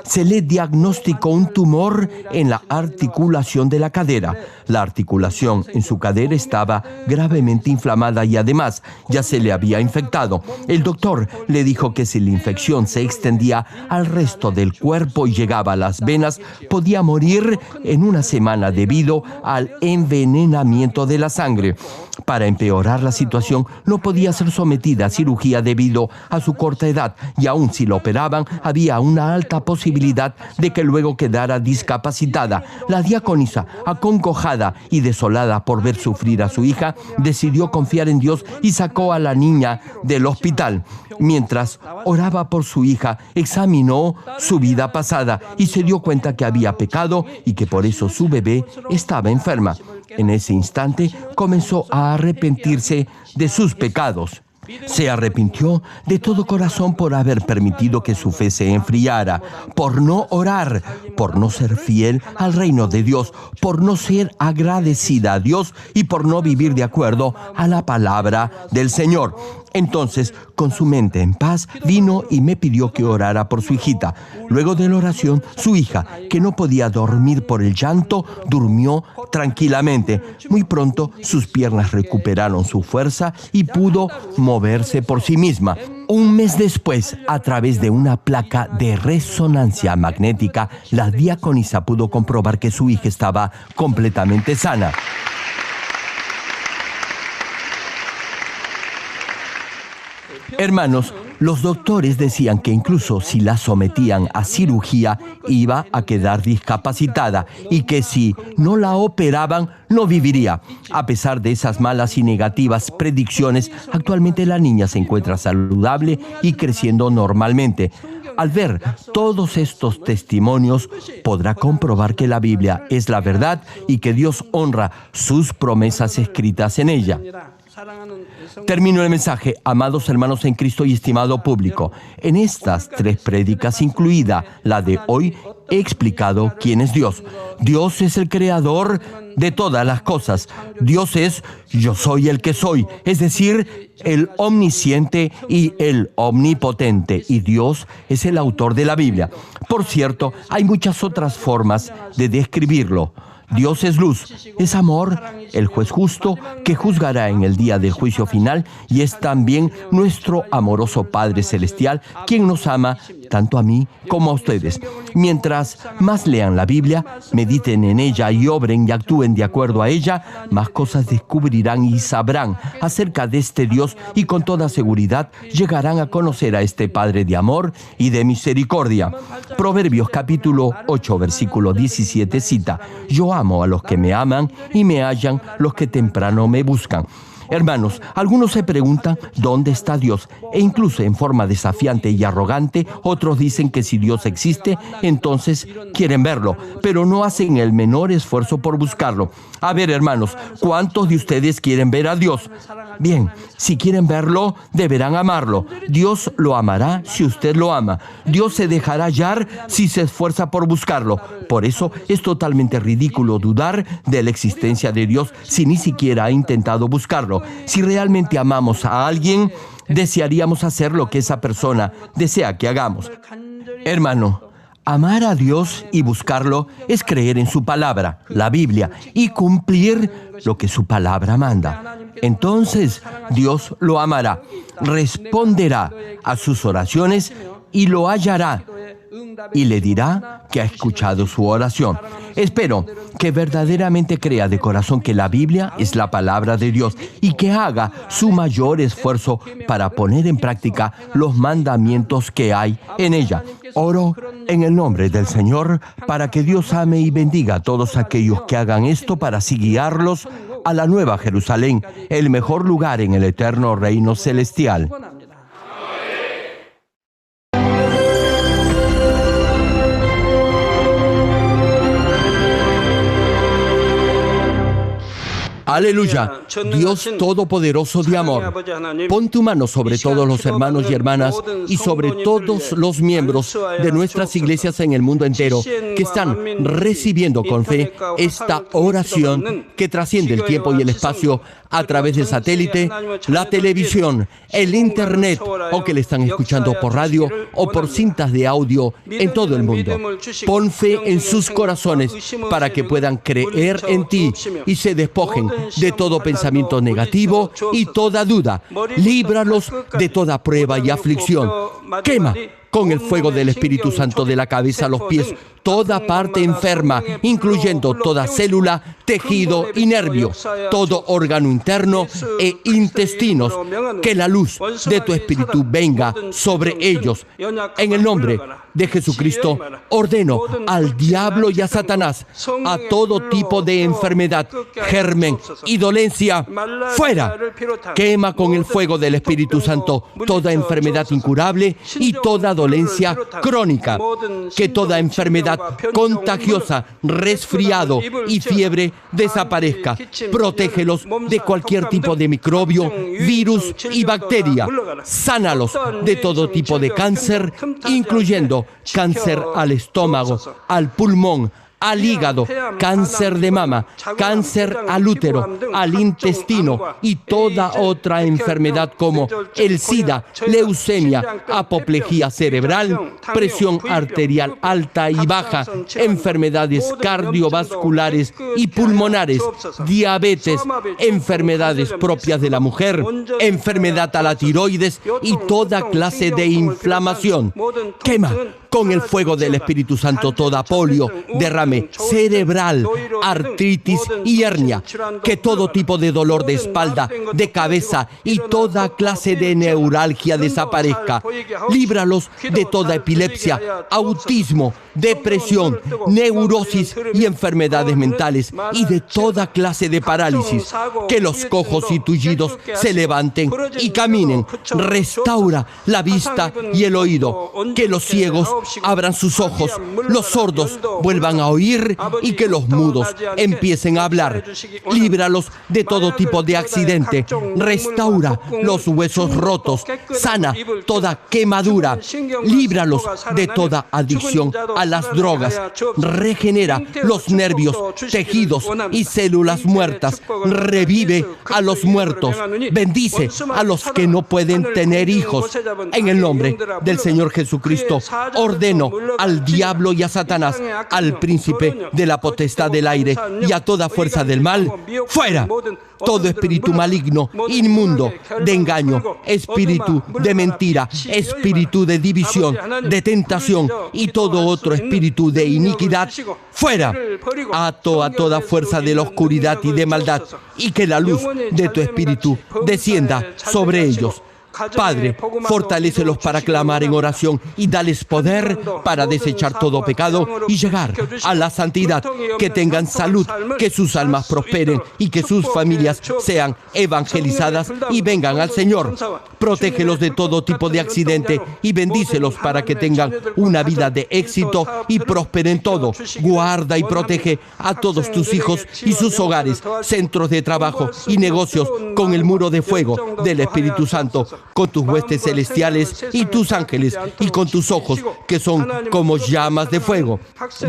Se le diagnosticó un tumor en la articulación de la cadera. La articulación en su cadera estaba gravemente inflamada y además ya se le había infectado. El doctor le dijo que si la infección se extendía al resto del cuerpo y llegaba a las venas, podía morir en una semana debido al envenenamiento de la sangre. Para empeorar la situación, no podía ser sometida a cirugía debido a su corta edad, y aun si la operaban, había una alta posibilidad de que luego quedara discapacitada. La diaconisa, acongojada y desolada por ver sufrir a su hija, decidió confiar en Dios y sacó a la niña del hospital. Mientras oraba por su hija, examinó su vida pasada y se dio cuenta que había pecado y que por eso su bebé estaba enferma. En ese instante comenzó a arrepentirse de sus pecados. Se arrepintió de todo corazón por haber permitido que su fe se enfriara, por no orar, por no ser fiel al reino de Dios, por no ser agradecida a Dios y por no vivir de acuerdo a la palabra del Señor. Entonces, con su mente en paz, vino y me pidió que orara por su hijita. Luego de la oración, su hija, que no podía dormir por el llanto, durmió tranquilamente. Muy pronto, sus piernas recuperaron su fuerza y pudo moverse por sí misma. Un mes después, a través de una placa de resonancia magnética, la diaconisa pudo comprobar que su hija estaba completamente sana. Hermanos, los doctores decían que incluso si la sometían a cirugía, iba a quedar discapacitada y que si no la operaban, no viviría. A pesar de esas malas y negativas predicciones, actualmente la niña se encuentra saludable y creciendo normalmente. Al ver todos estos testimonios, podrá comprobar que la Biblia es la verdad y que Dios honra sus promesas escritas en ella. Termino el mensaje, amados hermanos en Cristo y estimado público. En estas 3 prédicas, incluida la de hoy, he explicado quién es Dios. Dios es el creador de todas las cosas. Dios es yo soy el que soy, es decir, el omnisciente y el omnipotente. Y Dios es el autor de la Biblia. Por cierto, hay muchas otras formas de describirlo. Dios es luz, es amor, el juez justo que juzgará en el día del juicio final, y es también nuestro amoroso Padre Celestial, quien nos ama tanto a mí como a ustedes. Mientras más lean la Biblia, mediten en ella y obren y actúen de acuerdo a ella, más cosas descubrirán y sabrán acerca de este Dios, y con toda seguridad llegarán a conocer a este Padre de amor y de misericordia. Proverbios capítulo 8, versículo 17 cita: yo amo a los que me aman y me hallan los que temprano me buscan. Hermanos, algunos se preguntan ¿dónde está Dios? E incluso en forma desafiante y arrogante, otros dicen que si Dios existe, entonces quieren verlo, pero no hacen el menor esfuerzo por buscarlo. A ver, hermanos, ¿cuántos de ustedes quieren ver a Dios? Bien, si quieren verlo, deberán amarlo. Dios lo amará si usted lo ama. Dios se dejará hallar si se esfuerza por buscarlo. Por eso es totalmente ridículo dudar de la existencia de Dios si ni siquiera ha intentado buscarlo. Si realmente amamos a alguien, desearíamos hacer lo que esa persona desea que hagamos. Hermano, amar a Dios y buscarlo es creer en su palabra, la Biblia, y cumplir lo que su palabra manda. Entonces, Dios lo amará, responderá a sus oraciones y lo hallará, y le dirá que ha escuchado su oración. Espero que verdaderamente crea de corazón que la Biblia es la palabra de Dios y que haga su mayor esfuerzo para poner en práctica los mandamientos que hay en ella. Oro en el nombre del Señor para que Dios ame y bendiga a todos aquellos que hagan esto para así guiarlos a la Nueva Jerusalén, el mejor lugar en el eterno reino celestial. Aleluya, Dios Todopoderoso de amor, pon tu mano sobre todos los hermanos y hermanas y sobre todos los miembros de nuestras iglesias en el mundo entero que están recibiendo con fe esta oración que trasciende el tiempo y el espacio a través del satélite, la televisión, el internet, o que le están escuchando por radio o por cintas de audio en todo el mundo. Pon fe en sus corazones para que puedan creer en ti y se despojen de todo pensamiento negativo y toda duda. Líbralos de toda prueba y aflicción. Quema con el fuego del Espíritu Santo de la cabeza a los pies toda parte enferma, incluyendo toda célula, tejido y nervio, todo órgano interno e intestinos. Que la luz de tu Espíritu venga sobre ellos. En el nombre de Jesucristo, ordeno al diablo y a Satanás, a todo tipo de enfermedad, germen y dolencia, fuera. Quema con el fuego del Espíritu Santo toda enfermedad incurable y toda dolencia dolencia crónica, que toda enfermedad contagiosa, resfriado y fiebre desaparezca. Protégelos de cualquier tipo de microbio, virus y bacteria. Sánalos de todo tipo de cáncer, incluyendo cáncer al estómago, al pulmón, al hígado, cáncer de mama, cáncer al útero, al intestino y toda otra enfermedad como el SIDA, leucemia, apoplejía cerebral, presión arterial alta y baja, enfermedades cardiovasculares y pulmonares, diabetes, enfermedades propias de la mujer, enfermedad a la tiroides y toda clase de inflamación. Quema con el fuego del Espíritu Santo toda polio, derrame cerebral, artritis y hernia, que todo tipo de dolor de espalda, de cabeza y toda clase de neuralgia desaparezca. Líbralos de toda epilepsia, autismo, depresión, neurosis y enfermedades mentales y de toda clase de parálisis. Que los cojos y tullidos se levanten y caminen. Restaura la vista y el oído. Que los ciegos abran sus ojos, los sordos vuelvan a oír y que los mudos empiecen a hablar. Líbralos de todo tipo de accidente. Restaura los huesos rotos. Sana toda quemadura. Líbralos de toda adicción a las drogas. Regenera los nervios, tejidos y células muertas. Revive a los muertos. Bendice a los que no pueden tener hijos. En el nombre del Señor Jesucristo, ordeno al diablo y a Satanás, al príncipe de la potestad del aire y a toda fuerza del mal, fuera. Todo espíritu maligno, inmundo, de engaño, espíritu de mentira, espíritu de división, de tentación y todo otro espíritu de iniquidad, fuera. Ato a toda fuerza de la oscuridad y de maldad, y que la luz de tu espíritu descienda sobre ellos. Padre, fortalécelos para clamar en oración y dales poder para desechar todo pecado y llegar a la santidad. Que tengan salud, que sus almas prosperen y que sus familias sean evangelizadas y vengan al Señor. Protégelos de todo tipo de accidente y bendícelos para que tengan una vida de éxito y prosperen todo. Guarda y protege a todos tus hijos y sus hogares, centros de trabajo y negocios con el muro de fuego del Espíritu Santo, con tus huestes celestiales y tus ángeles, y con tus ojos que son como llamas de fuego.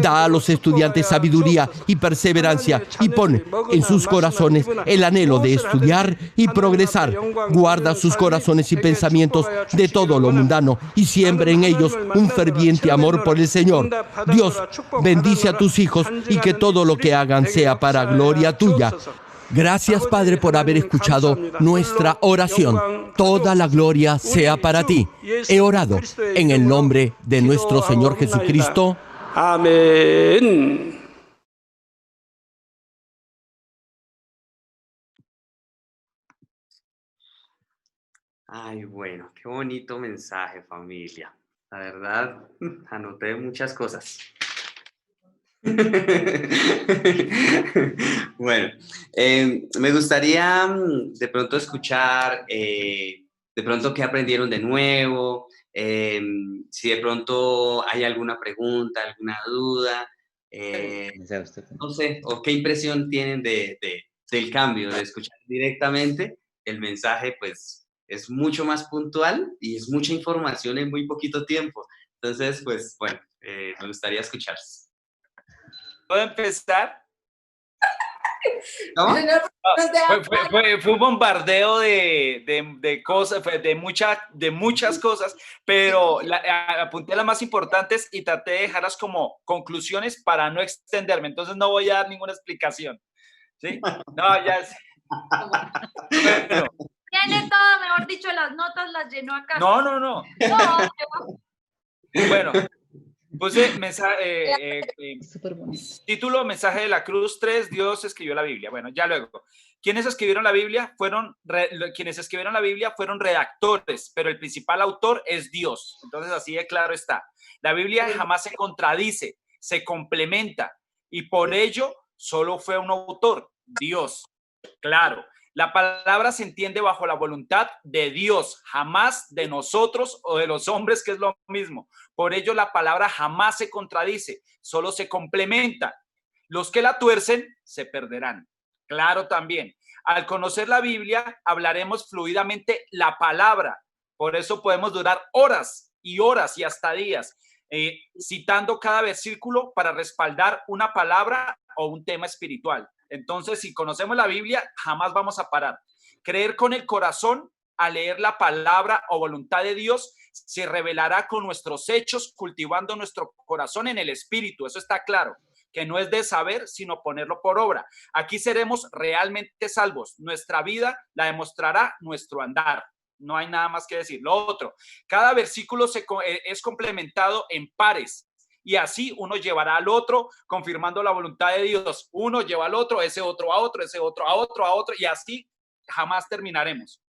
Da a los estudiantes sabiduría y perseverancia y pone en sus corazones el anhelo de estudiar y progresar. Guarda sus corazones y pensamientos de todo lo mundano y siembra en ellos un ferviente amor por el Señor. Dios, bendice a tus hijos y que todo lo que hagan sea para gloria tuya. Gracias, Padre, por haber escuchado nuestra oración. Toda la gloria sea para ti. He orado en el nombre de nuestro Señor Jesucristo. Amén. Ay, bueno, qué bonito mensaje, familia. La verdad, anoté muchas cosas. Bueno, me gustaría de pronto escuchar, de pronto qué aprendieron de nuevo, si de pronto hay alguna pregunta, alguna duda, no sé, o qué impresión tienen del cambio, de escuchar directamente el mensaje, pues es mucho más puntual y es mucha información en muy poquito tiempo. Entonces, pues bueno, me gustaría escucharlos. ¿Puedo empezar? ¿Cómo? Fue un bombardeo de cosas, de muchas cosas, pero apunté las más importantes y traté de dejarlas como conclusiones para no extenderme. Entonces no voy a dar ninguna explicación. ¿Sí? No, ya sé. Bueno. Tiene todo, mejor dicho, las notas las llenó acá. No. Bueno. Puse título, mensaje de la cruz 3, Dios escribió la Biblia. Bueno, ya luego. Quienes escribieron la Biblia fueron redactores, pero el principal autor es Dios. Entonces, así de claro está. La Biblia jamás se contradice, se complementa, y por ello solo fue un autor, Dios. Claro. La palabra se entiende bajo la voluntad de Dios, jamás de nosotros o de los hombres, que es lo mismo. Por ello, la palabra jamás se contradice, solo se complementa. Los que la tuercen se perderán. Claro, también. Al conocer la Biblia, hablaremos fluidamente la palabra. Por eso podemos durar horas y horas y hasta días, citando cada versículo para respaldar una palabra o un tema espiritual. Entonces, si conocemos la Biblia, jamás vamos a parar. Creer con el corazón al leer la palabra o voluntad de Dios se revelará con nuestros hechos, cultivando nuestro corazón en el espíritu. Eso está claro, que no es de saber, sino ponerlo por obra. Aquí seremos realmente salvos. Nuestra vida la demostrará nuestro andar. No hay nada más que decir. Lo otro, cada versículo es complementado en pares. Y así uno llevará al otro, confirmando la voluntad de Dios. Uno lleva al otro, ese otro a otro, ese otro a otro, a otro, y así jamás terminaremos.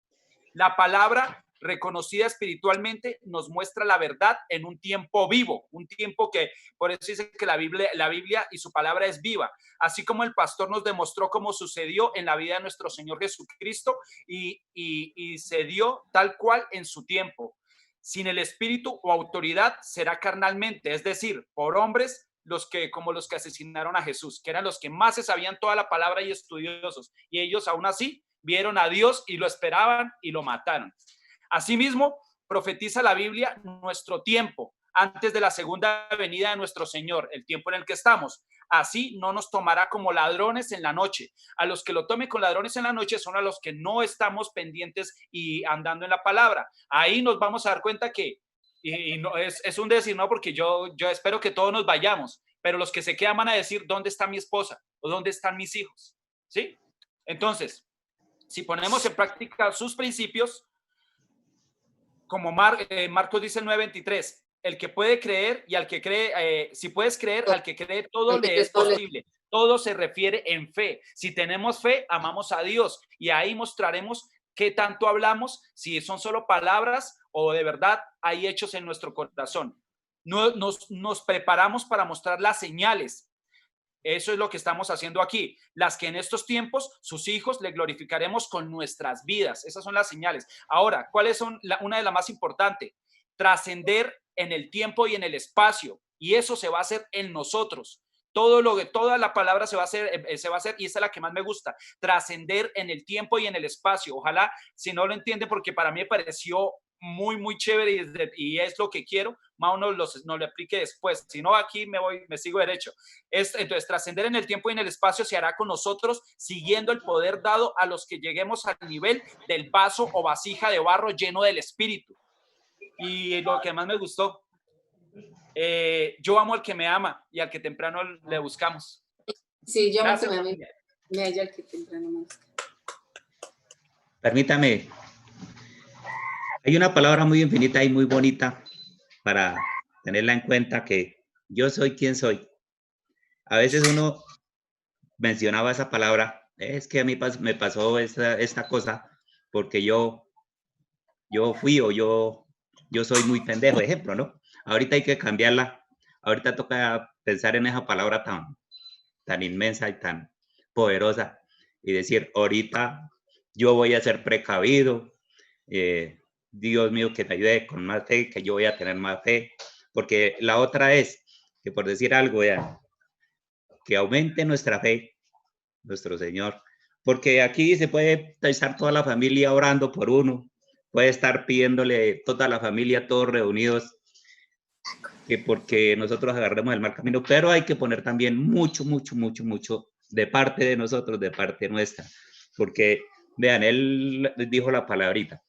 La palabra reconocida espiritualmente nos muestra la verdad en un tiempo vivo, un tiempo que, por eso dice que la Biblia y su palabra es viva, así como el pastor nos demostró cómo sucedió en la vida de nuestro Señor Jesucristo y se dio tal cual en su tiempo. Sin el espíritu o autoridad será carnalmente, es decir, por hombres como los que asesinaron a Jesús, que eran los que más se sabían toda la palabra y estudiosos, y ellos aún así vieron a Dios y lo esperaban y lo mataron. Asimismo, profetiza la Biblia nuestro tiempo, antes de la segunda venida de nuestro Señor, el tiempo en el que estamos. Así no nos tomará como ladrones en la noche. A los que lo tomen con ladrones en la noche son a los que no estamos pendientes y andando en la palabra. Ahí nos vamos a dar cuenta que, y no, es un decir, no, porque yo espero que todos nos vayamos, pero los que se quedan van a decir, ¿dónde está mi esposa? ¿O dónde están mis hijos? ¿Sí? Entonces, si ponemos en práctica sus principios, como Marcos dice el 9:23, el que puede creer y al que cree, si puedes creer, al que cree todo le es posible. Todo se refiere en fe. Si tenemos fe, amamos a Dios y ahí mostraremos qué tanto hablamos, si son solo palabras o de verdad hay hechos en nuestro corazón. Nos preparamos para mostrar las señales. Eso es lo que estamos haciendo aquí. Las que en estos tiempos sus hijos le glorificaremos con nuestras vidas. Esas son las señales. Ahora, ¿cuáles son una de las más importantes? Trascender en el tiempo y en el espacio. Y eso se va a hacer en nosotros. Toda la palabra se va a hacer y esa es la que más me gusta. Trascender en el tiempo y en el espacio. Ojalá, si no lo entienden, porque para mí me pareció muy, muy chévere y es lo que quiero, Mao no lo aplique después, si no aquí me sigo derecho. Entonces, trascender en el tiempo y en el espacio se hará con nosotros siguiendo el poder dado a los que lleguemos al nivel del vaso o vasija de barro lleno del Espíritu. Y lo que más me gustó, yo amo al que me ama y al que temprano le buscamos. Sí, yo amo al que me ama y a ella al que temprano me busca. Permítame. Hay una palabra muy infinita y muy bonita para tenerla en cuenta, que yo soy quien soy. A veces uno mencionaba esa palabra, es que a mí me pasó esta cosa porque yo fui o yo soy muy pendejo, ejemplo, ¿no? Ahorita hay que cambiarla. Ahorita toca pensar en esa palabra tan inmensa y tan poderosa y decir, ahorita yo voy a ser precavido, Dios mío, que me ayude con más fe, que yo voy a tener más fe, porque la otra es que, por decir algo, que aumente nuestra fe, nuestro Señor, porque aquí se puede estar toda la familia orando por uno, puede estar pidiéndole toda la familia, todos reunidos, que porque nosotros agarremos el mal camino, pero hay que poner también mucho de parte de nosotros, de parte nuestra, porque vean, él dijo la palabrita.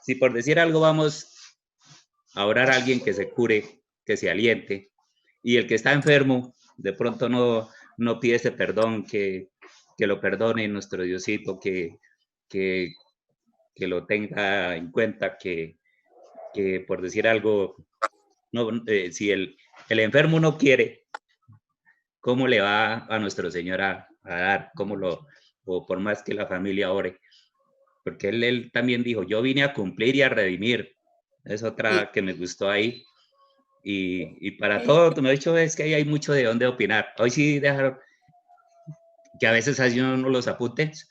Si por decir algo vamos a orar a alguien que se cure, que se aliente, y el que está enfermo de pronto no pide ese perdón, que lo perdone nuestro Diosito, que lo tenga en cuenta, que por decir algo, si el enfermo no quiere, ¿cómo le va a nuestro Señor a dar? O por más que la familia ore. Porque él también dijo, yo vine a cumplir y a redimir. Es otra que me gustó ahí. Y para todo, me he dicho, es que ahí hay mucho de dónde opinar. Hoy sí dejaron que a veces hay uno los apuntes,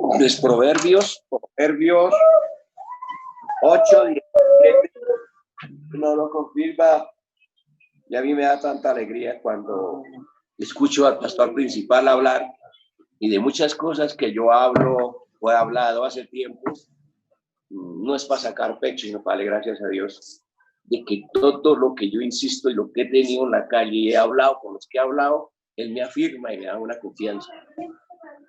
Pues Proverbios 8, 17, no lo confirma, y a mí me da tanta alegría cuando escucho al pastor principal hablar, y de muchas cosas que yo hablo o he hablado hace tiempo, no es para sacar pecho, sino para darle gracias a Dios, de que todo lo que yo insisto y lo que he tenido en la calle y he hablado con los que he hablado, Él me afirma y me da una confianza.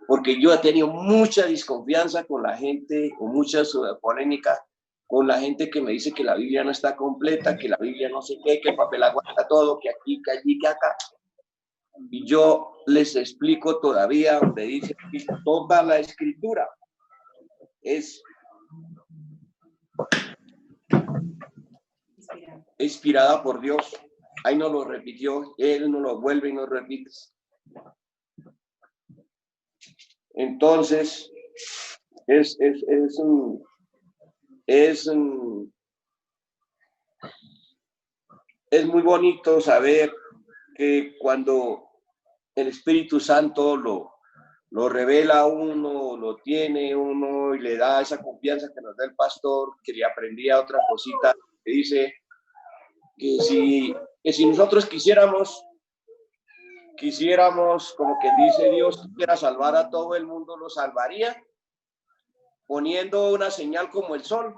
Porque yo he tenido mucha desconfianza con la gente, o muchas polémicas con la gente que me dice que la Biblia no está completa, que la Biblia no sé qué, que el papel aguanta todo, que aquí, que allí, que acá. Y yo les explico todavía donde dice que toda la escritura es inspirada por Dios. Ahí nos lo repitió, Él nos lo vuelve y nos repite. Entonces, es muy bonito saber que cuando el Espíritu Santo lo revela a uno, lo tiene uno y le da esa confianza que nos da el pastor, que le aprendía otra cosita, que dice que si nosotros quisiéramos, como que dice Dios, quisiera salvar a todo el mundo, lo salvaría poniendo una señal como el sol.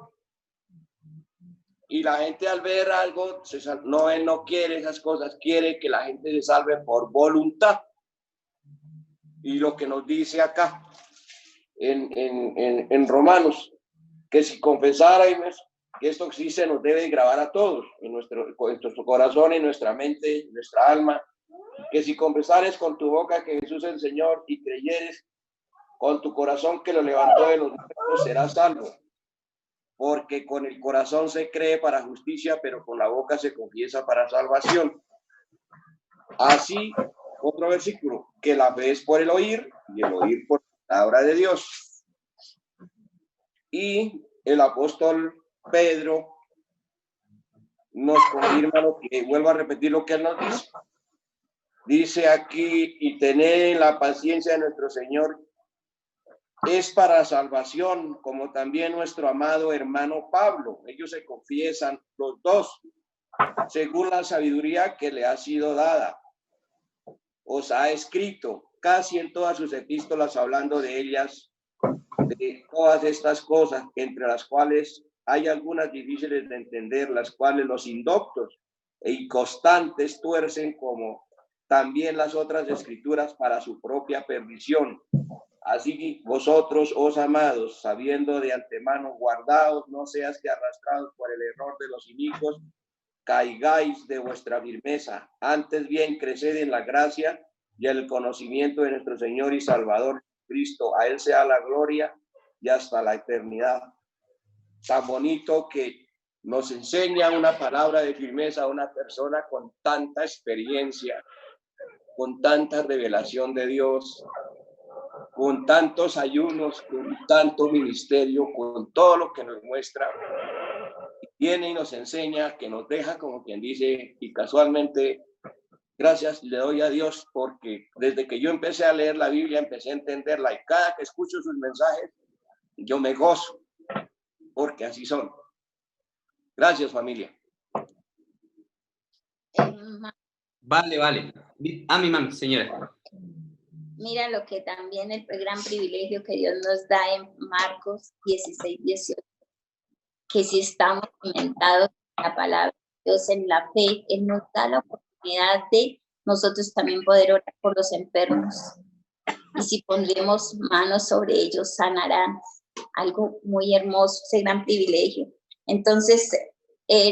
Y la gente al ver algo, él no quiere esas cosas, quiere que la gente se salve por voluntad. Y lo que nos dice acá en Romanos, que si confesáramos, que esto sí se nos debe grabar a todos, en nuestro corazón, en nuestra mente, en nuestra alma, que si confesares con tu boca que Jesús es el Señor y creyeres con tu corazón que lo levantó de los muertos, serás salvo. Porque con el corazón se cree para justicia, pero con la boca se confiesa para salvación. Así, otro versículo, que la fe es por el oír y el oír por la palabra de Dios. Y el apóstol Pedro nos confirma lo que, vuelvo a repetir lo que él nos dice. Dice aquí, y tened la paciencia de nuestro Señor, es para salvación, como también nuestro amado hermano Pablo. Ellos se confiesan los dos, según la sabiduría que le ha sido dada. Os ha escrito casi en todas sus epístolas, hablando de ellas, de todas estas cosas, entre las cuales hay algunas difíciles de entender, las cuales los indoctos e inconstantes tuercen, como también las otras escrituras, para su propia perdición. Así vosotros, os amados, sabiendo de antemano, guardaos, no seas que arrastrados por el error de los inicuos, caigáis de vuestra firmeza. Antes bien, creced en la gracia y el conocimiento de nuestro Señor y Salvador Cristo. A Él sea la gloria y hasta la eternidad. Tan bonito que nos enseña una palabra de firmeza a una persona con tanta experiencia, con tanta revelación de Dios, con tantos ayunos, con tanto ministerio, con todo lo que nos muestra. Viene y nos enseña, que nos deja, como quien dice, y casualmente, gracias le doy a Dios, porque desde que yo empecé a leer la Biblia, empecé a entenderla, y cada que escucho sus mensajes, yo me gozo, porque así son. Gracias, familia. Vale. A mi mami, señora. Mira lo que también el gran privilegio que Dios nos da en Marcos 16, 18, que si estamos cimentados en la palabra de Dios, en la fe, Él nos da la oportunidad de nosotros también poder orar por los enfermos. Y si pondremos manos sobre ellos, sanarán. Algo muy hermoso, ese gran privilegio. Entonces,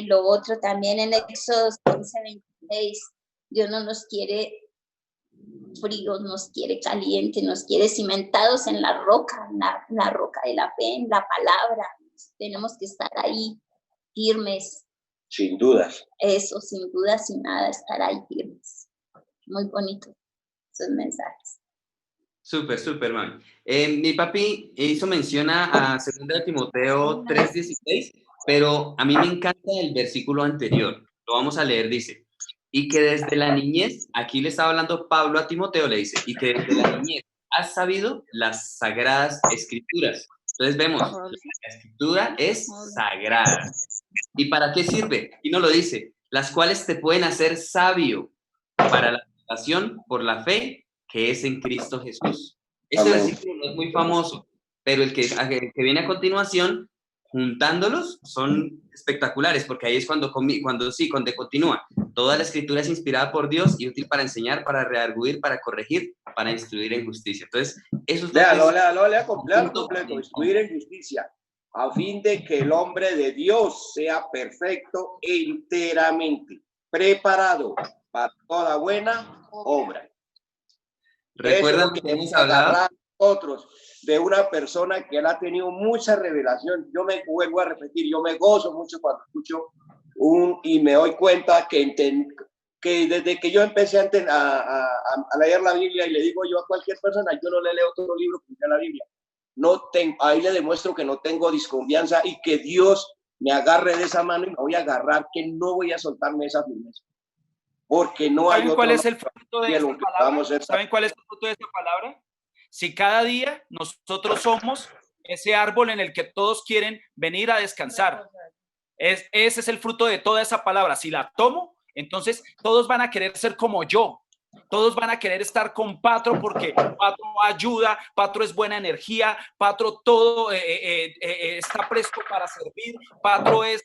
lo otro también en Éxodo 15, 26, Dios no nos quiere fríos, nos quiere calientes, nos quiere cimentados en la roca, la roca de la fe, en la palabra. Tenemos que estar ahí firmes. Sin dudas. Eso, sin dudas, sin nada, estar ahí firmes. Muy bonito esos mensajes. Súper, mami. Mi papi hizo mención a 2 Timoteo 3:16, pero a mí me encanta el versículo anterior. Lo vamos a leer, dice, y que desde la niñez, aquí le estaba hablando Pablo a Timoteo, le dice, y que desde la niñez has sabido las sagradas escrituras. Entonces vemos, la escritura es sagrada. ¿Y para qué sirve? Y nos lo dice, las cuales te pueden hacer sabio para la salvación por la fe que es en Cristo Jesús. Este versículo no es muy famoso, pero el que viene a continuación, juntándolos, son espectaculares, porque ahí es cuando continúa. Toda la escritura es inspirada por Dios y útil para enseñar, para redarguir, para corregir, para instruir en justicia. Entonces, eso es lea completo, instruir en justicia, a fin de que el hombre de Dios sea perfecto e enteramente preparado para toda buena obra. ¿Recuerdan que hemos hablado? Otros de una persona que él ha tenido mucha revelación. Yo me vuelvo a repetir, yo me gozo mucho cuando escucho y me doy cuenta que desde que yo empecé a leer la Biblia, y le digo yo a cualquier persona, yo no le leo otro libro que sea la Biblia. Ahí le demuestro que no tengo desconfianza y que Dios me agarre de esa mano y me voy a agarrar, que no voy a soltarme esa firmeza. Porque no hay ¿Saben cuál es el fruto de esa palabra? ¿Saben ¿Saben cuál es el fruto de esa palabra? Si cada día nosotros somos ese árbol en el que todos quieren venir a descansar. Ese es el fruto de toda esa palabra. Si la tomo, entonces todos van a querer ser como yo. Todos van a querer estar con Patro porque Patro ayuda, Patro es buena energía, Patro todo está presto para servir, Patro es,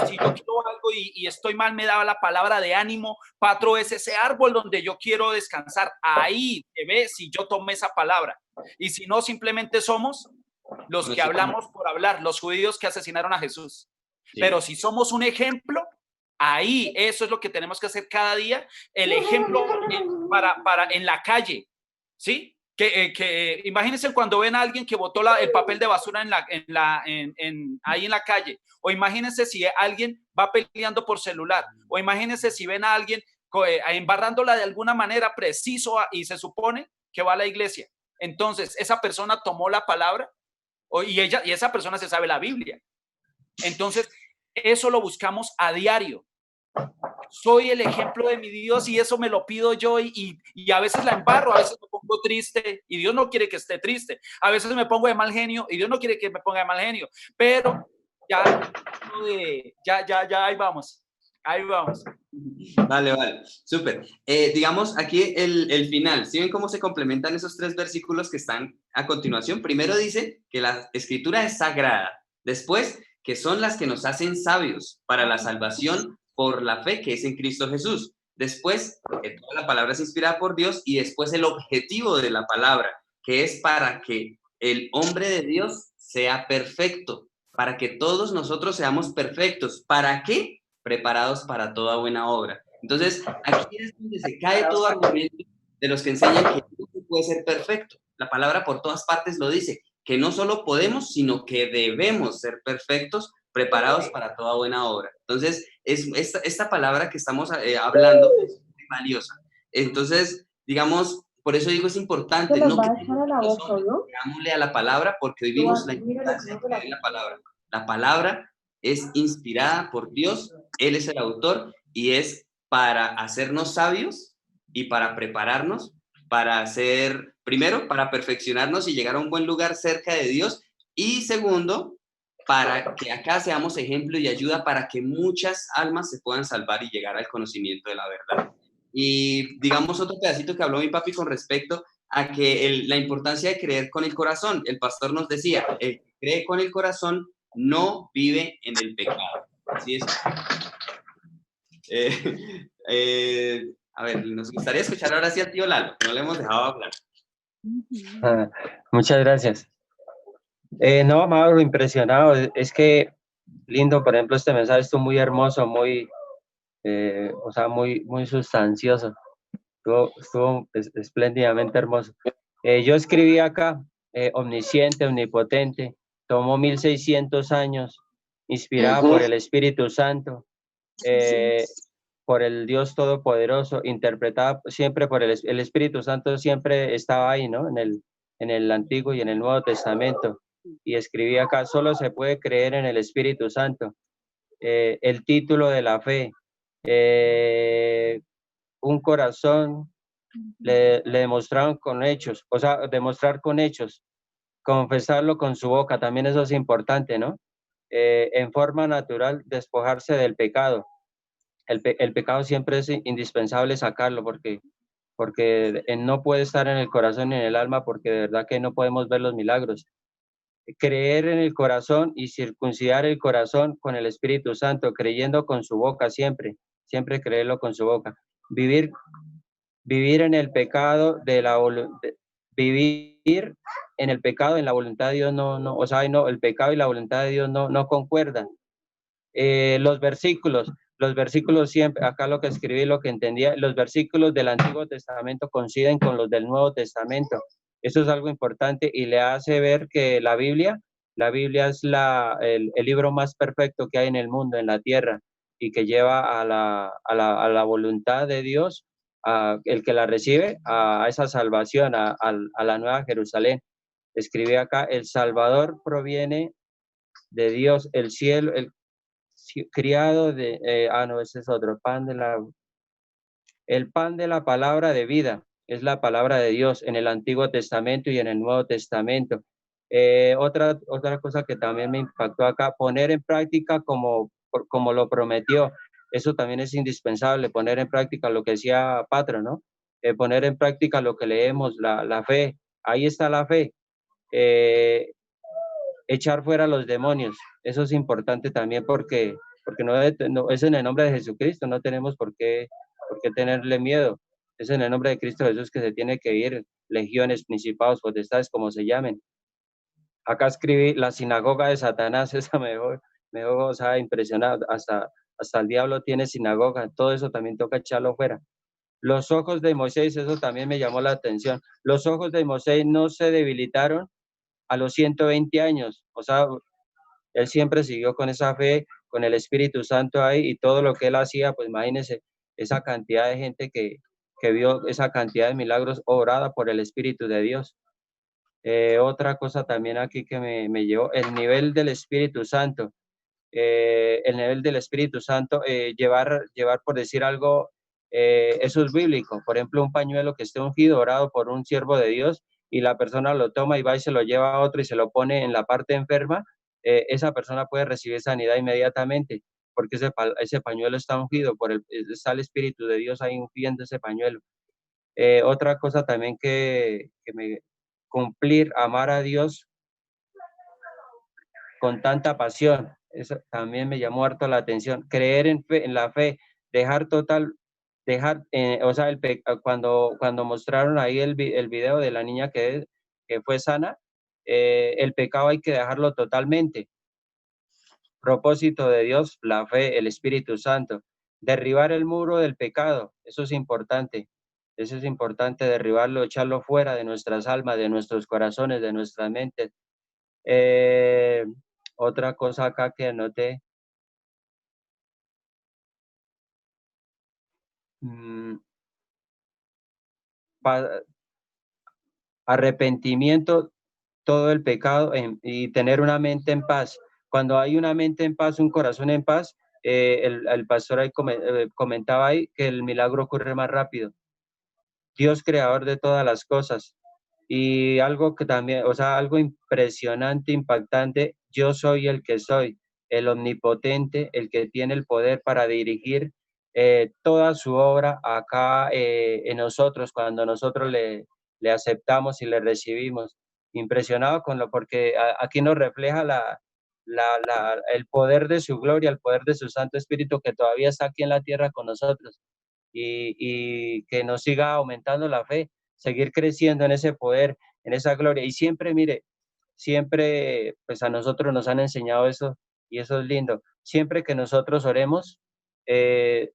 si yo quiero algo y estoy mal, me da la palabra de ánimo, Patro es ese árbol donde yo quiero descansar. Ahí se ve si yo tomé esa palabra. Y si no, simplemente somos los que hablamos por hablar, los judíos que asesinaron a Jesús. Sí. Pero si somos un ejemplo, ahí, eso es lo que tenemos que hacer cada día, el ejemplo en la calle, ¿sí? Que imagínense cuando ven a alguien que botó el papel de basura ahí en la calle, o imagínense si alguien va peleando por celular, o imagínense si ven a alguien embarrándola de alguna manera preciso y se supone que va a la iglesia. Entonces, esa persona tomó la palabra y esa persona se sabe la Biblia. Entonces, eso lo buscamos a diario. Soy el ejemplo de mi Dios y eso me lo pido yo y a veces la embarro, a veces me pongo triste y Dios no quiere que esté triste, a veces me pongo de mal genio y Dios no quiere que me ponga de mal genio, pero ya ahí vamos. Vale, súper. Digamos aquí el final, ¿sí ven cómo se complementan esos 3 versículos que están a continuación? Primero dice que la escritura es sagrada, después que son las que nos hacen sabios para la salvación por la fe que es en Cristo Jesús. Después, que toda la palabra es inspirada por Dios, y después el objetivo de la palabra, que es para que el hombre de Dios sea perfecto, para que todos nosotros seamos perfectos. ¿Para qué? Preparados para toda buena obra. Entonces, aquí es donde se cae todo argumento de los que enseñan que no se puede ser perfecto. La palabra por todas partes lo dice, que no solo podemos, sino que debemos ser perfectos, preparados para toda buena obra. Entonces, esta palabra que estamos hablando es muy valiosa. Entonces, digamos, por eso digo, es importante, no creámosle a la palabra, porque hoy vimos la importancia de la palabra. La palabra es inspirada por Dios, Él es el autor, y es para hacernos sabios y para prepararnos para ser, primero, para perfeccionarnos y llegar a un buen lugar cerca de Dios, y segundo, para que acá seamos ejemplo y ayuda para que muchas almas se puedan salvar y llegar al conocimiento de la verdad. Y digamos otro pedacito que habló mi papi con respecto a que la importancia de creer con el corazón. El pastor nos decía, el que cree con el corazón no vive en el pecado. Así es. A ver, nos gustaría escuchar ahora sí al tío Lalo, que no le hemos dejado hablar. Muchas gracias. No, Mauro, impresionado. Es que lindo, por ejemplo, este mensaje estuvo muy hermoso, muy, muy sustancioso. Estuvo espléndidamente hermoso. Yo escribí acá, omnisciente, omnipotente, tomó 1600 años, inspirada por el Espíritu Santo, por el Dios Todopoderoso, interpretada siempre por el Espíritu Santo, siempre estaba ahí, ¿no? En el Antiguo y en el Nuevo Testamento. Y escribí acá, solo se puede creer en el Espíritu Santo. El título de la fe, un corazón le demostraron con hechos, o sea, demostrar con hechos, confesarlo con su boca, también eso es importante, ¿no? En forma natural, despojarse del pecado. El pecado siempre es indispensable sacarlo porque no puede estar en el corazón ni en el alma porque de verdad que no podemos ver los milagros. Creer en el corazón y circuncidar el corazón con el Espíritu Santo, creyendo con su boca siempre, siempre creerlo con su boca. Vivir en el pecado vivir en el pecado, en la voluntad de Dios, o sea, no, el pecado y la voluntad de Dios no concuerdan. Los versículos siempre, acá lo que escribí, lo que entendía, los versículos del Antiguo Testamento coinciden con los del Nuevo Testamento. Eso es algo importante y le hace ver que la Biblia es el libro más perfecto que hay en el mundo, en la tierra, y que lleva a la voluntad de Dios, el que la recibe, a esa salvación, a la Nueva Jerusalén. Escribí acá, el Salvador proviene de Dios, el cielo, el criado de, no, ese es otro, el pan de la palabra de vida, es la palabra de Dios en el Antiguo Testamento y en el Nuevo Testamento. Otra cosa que también me impactó acá, poner en práctica como lo prometió, eso también es indispensable, poner en práctica lo que decía Patro, ¿no? Poner en práctica lo que leemos, la fe, ahí está la fe. Echar fuera los demonios, eso es importante también porque no, es en el nombre de Jesucristo, no tenemos por qué tenerle miedo, es en el nombre de Cristo Jesús que se tiene que ir, legiones, principados, potestades, como se llamen. Acá escribí la sinagoga de Satanás, esa me dejó, o sea, impresionado, hasta el diablo tiene sinagoga, todo eso también toca echarlo fuera. Los ojos de Moisés, eso también me llamó la atención, los ojos de Moisés no se debilitaron a los 120 años, o sea, él siempre siguió con esa fe, con el Espíritu Santo ahí y todo lo que él hacía, pues imagínense esa cantidad de gente que vio esa cantidad de milagros obrada por el Espíritu de Dios. Otra cosa también aquí que me llevó, el nivel del Espíritu Santo. El nivel del Espíritu Santo, llevar, por decir algo, eso es bíblico. Por ejemplo, un pañuelo que esté ungido, orado por un siervo de Dios, y la persona lo toma y va y se lo lleva a otro y se lo pone en la parte enferma, esa persona puede recibir sanidad inmediatamente, porque ese pañuelo está ungido, está el Espíritu de Dios ahí ungiendo ese pañuelo. Otra cosa también cumplir, amar a Dios con tanta pasión, eso también me llamó harto la atención, creer en la fe, o sea, cuando mostraron ahí el video de la niña que fue sana, el pecado hay que dejarlo totalmente. Propósito de Dios, la fe, el Espíritu Santo. Derribar el muro del pecado, eso es importante derribarlo, echarlo fuera de nuestras almas, de nuestros corazones, de nuestras mentes. Otra cosa acá que anoté. Arrepentimiento, todo el pecado y tener una mente en paz. Cuando hay una mente en paz, un corazón en paz, el pastor ahí comentaba ahí que el milagro ocurre más rápido. Dios creador de todas las cosas. Y algo que también, o sea, algo impresionante, impactante, yo soy el que soy, el omnipotente, el que tiene el poder para dirigir toda su obra acá en nosotros, cuando nosotros le aceptamos y le recibimos. Impresionado porque aquí nos refleja el poder de su gloria, el poder de su Santo Espíritu que todavía está aquí en la tierra con nosotros y que nos siga aumentando la fe, seguir creciendo en ese poder, en esa gloria. Y siempre, mire, siempre pues a nosotros nos han enseñado eso y eso es lindo. Siempre que nosotros oremos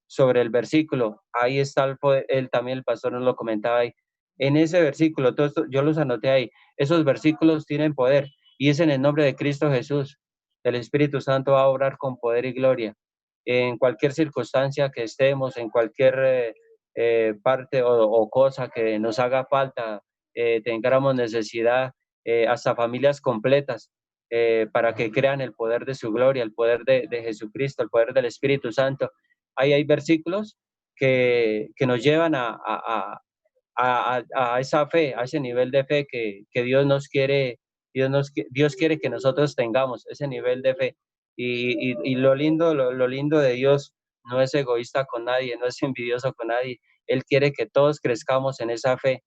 sobre el versículo, ahí está el poder, también el pastor nos lo comentaba ahí. En ese versículo, todo esto, yo los anoté ahí, esos versículos tienen poder y es en el nombre de Cristo Jesús. El Espíritu Santo va a obrar con poder y gloria en cualquier circunstancia que estemos, en cualquier parte o cosa que nos haga falta, tengamos necesidad, hasta familias completas, para que crean el poder de su gloria, el poder de Jesucristo, el poder del Espíritu Santo. Ahí hay versículos que nos llevan a a esa fe, a ese nivel de fe que Dios nos quiere, Dios quiere que nosotros tengamos, ese nivel de fe. Y lo lindo de Dios no es egoísta con nadie, no es envidioso con nadie. Él quiere que todos crezcamos en esa fe,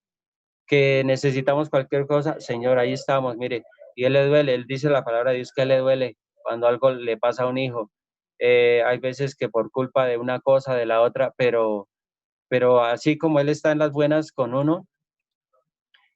que necesitamos cualquier cosa, Señor, ahí estamos, mire, y Él le duele, Él dice la palabra de Dios que Él le duele cuando algo le pasa a un hijo. Hay veces que por culpa de una cosa, de la otra, pero así como Él está en las buenas con uno,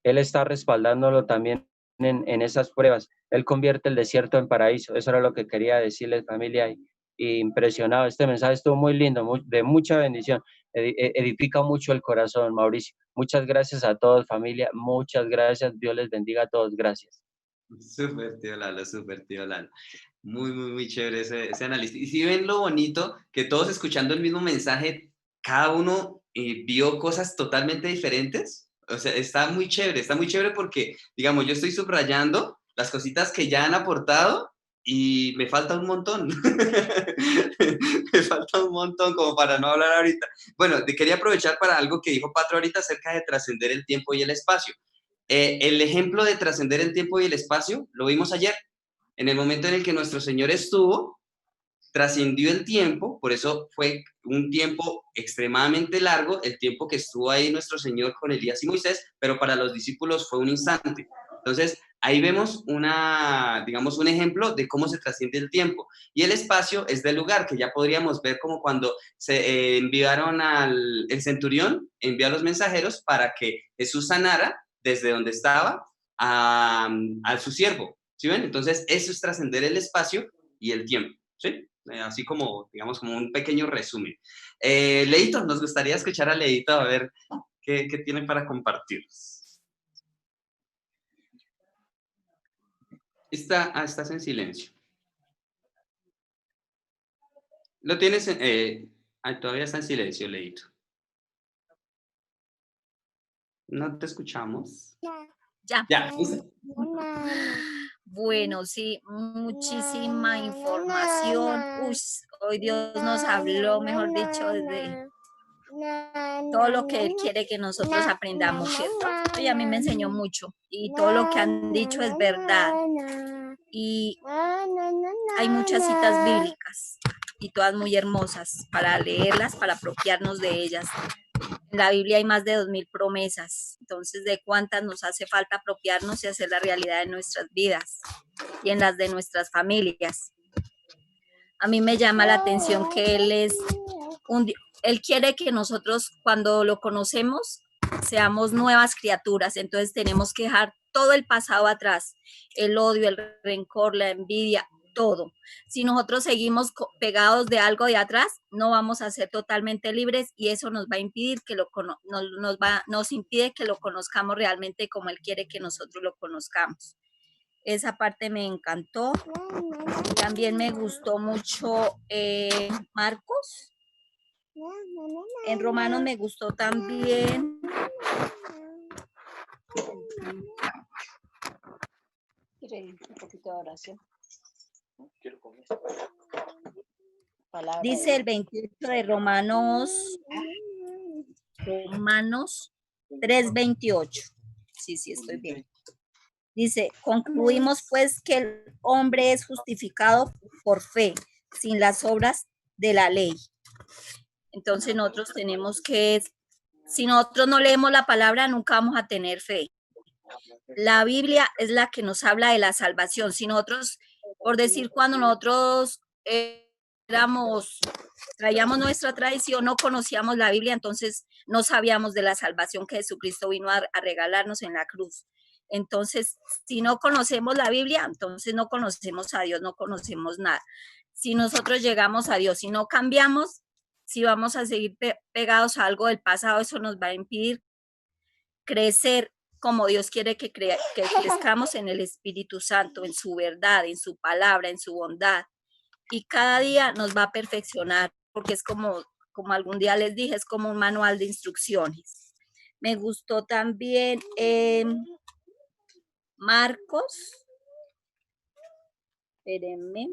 Él está respaldándolo también en esas pruebas. Él convierte el desierto en paraíso. Eso era lo que quería decirles, familia, y impresionado. Este mensaje estuvo muy lindo, de mucha bendición. Edifica mucho el corazón, Mauricio. Muchas gracias a todos, familia. Muchas gracias. Dios les bendiga a todos. Gracias. Súper, tío Lalo, súper, tío Lalo. Muy, muy, muy chévere ese análisis. Y si ven lo bonito, que todos escuchando el mismo mensaje, cada uno vio cosas totalmente diferentes. O sea, está muy chévere porque, digamos, yo estoy subrayando las cositas que ya han aportado y me falta un montón. Me falta un montón como para no hablar ahorita. Bueno, quería aprovechar para algo que dijo Patro ahorita acerca de trascender el tiempo y el espacio. El ejemplo de trascender el tiempo y el espacio lo vimos ayer. En el momento en el que nuestro Señor estuvo, trascendió el tiempo, por eso fue un tiempo extremadamente largo, el tiempo que estuvo ahí nuestro Señor con Elías y Moisés, pero para los discípulos fue un instante. Entonces, ahí vemos digamos, un ejemplo de cómo se trasciende el tiempo. Y el espacio es del lugar, que ya podríamos ver como cuando se enviaron el centurión, envió a los mensajeros para que Jesús sanara desde donde estaba a su siervo. ¿Sí ven? Entonces, eso es trascender el espacio y el tiempo. ¿Sí? Así como, digamos, como un pequeño resumen. Leito, nos gustaría escuchar a Leito a ver qué tiene para compartirnos. Estás en silencio. Lo tienes, todavía está en silencio, Leito. No te escuchamos. Ya. Ya. Bueno, sí, muchísima información. Uy, hoy Dios nos habló, mejor dicho, de todo lo que Él quiere que nosotros aprendamos, ¿cierto? Y a mí me enseñó mucho y todo lo que han dicho es verdad. Y hay muchas citas bíblicas y todas muy hermosas para leerlas, para apropiarnos de ellas. En la Biblia hay más de 2000 promesas, entonces de cuántas nos hace falta apropiarnos y hacer la realidad de nuestras vidas y en las de nuestras familias. A mí me llama la atención que Él quiere que nosotros cuando lo conocemos seamos nuevas criaturas, entonces tenemos que dejar todo el pasado atrás, el odio, el rencor, la envidia, todo. Si nosotros seguimos pegados de algo de atrás, no vamos a ser totalmente libres y eso nos va a impedir nos impide que lo conozcamos realmente como Él quiere que nosotros lo conozcamos. Esa parte me encantó. También me gustó mucho Marcos. En Romanos me gustó también. Un poquito de oración. Dice el 28 de Romanos 3:28. Sí, estoy bien. Dice, concluimos pues que el hombre es justificado por fe, sin las obras de la ley. Entonces nosotros tenemos que, si nosotros no leemos la palabra, nunca vamos a tener fe. La Biblia es la que nos habla de la salvación. Si nosotros, por decir, cuando nosotros traíamos nuestra tradición, no conocíamos la Biblia, entonces no sabíamos de la salvación que Jesucristo vino a regalarnos en la cruz. Entonces, si no conocemos la Biblia, entonces no conocemos a Dios, no conocemos nada. Si nosotros llegamos a Dios y no cambiamos, si vamos a seguir pegados a algo del pasado, eso nos va a impedir crecer como Dios quiere que crezcamos en el Espíritu Santo, en su verdad, en su palabra, en su bondad. Y cada día nos va a perfeccionar, porque es como algún día les dije, es como un manual de instrucciones. Me gustó también Marcos, espérenme,